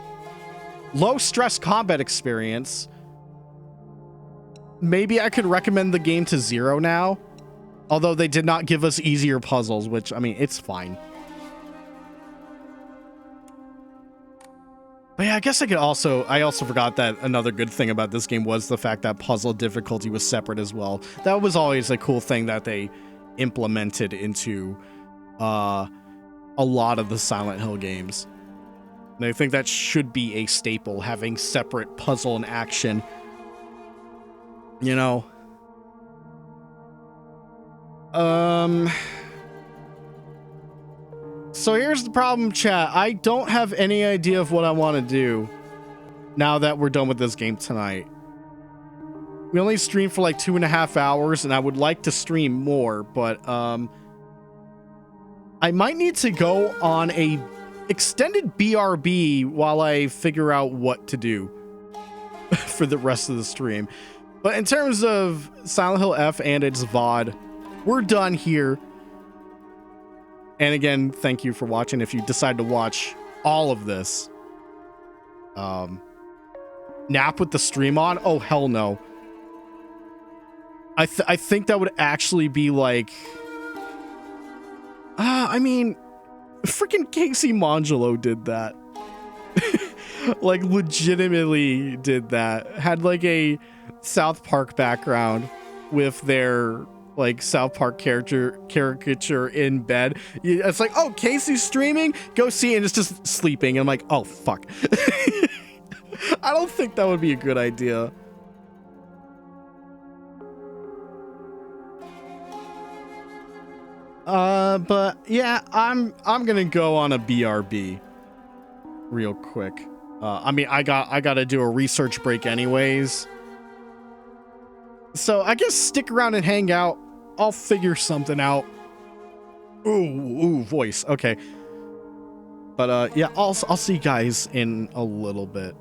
low stress combat experience, maybe I could recommend the game to zero now. Although they did not give us easier puzzles, which, I mean, it's fine. But yeah, I guess I also forgot that another good thing about this game was the fact that puzzle difficulty was separate as well. That was always a cool thing that they implemented into a lot of the Silent Hill games. And I think that should be a staple, having separate puzzle and action. You know. So here's the problem, chat. I don't have any idea of what I want to do now that we're done with this game tonight. We only streamed for like 2.5 hours, and I would like to stream more, but I might need to go on a extended BRB while I figure out what to do for the rest of the stream. But in terms of Silent Hill F and its VOD, we're done here. And again, thank you for watching. If you decide to watch all of this, nap with the stream on? Oh, hell no. I think that would actually be like, I mean, freaking Casey Mangelo did that. Like, legitimately did that. Had like a South Park background with their like South Park caricature in bed. It's like, oh, Casey's streaming, go see it, and it's just sleeping. And I'm like, oh fuck. I don't think that would be a good idea. But yeah, I'm gonna go on a BRB real quick. I mean, I gotta do a research break anyways. So I guess stick around and hang out. I'll figure something out. Ooh, voice. Okay. But yeah, I'll see you guys in a little bit.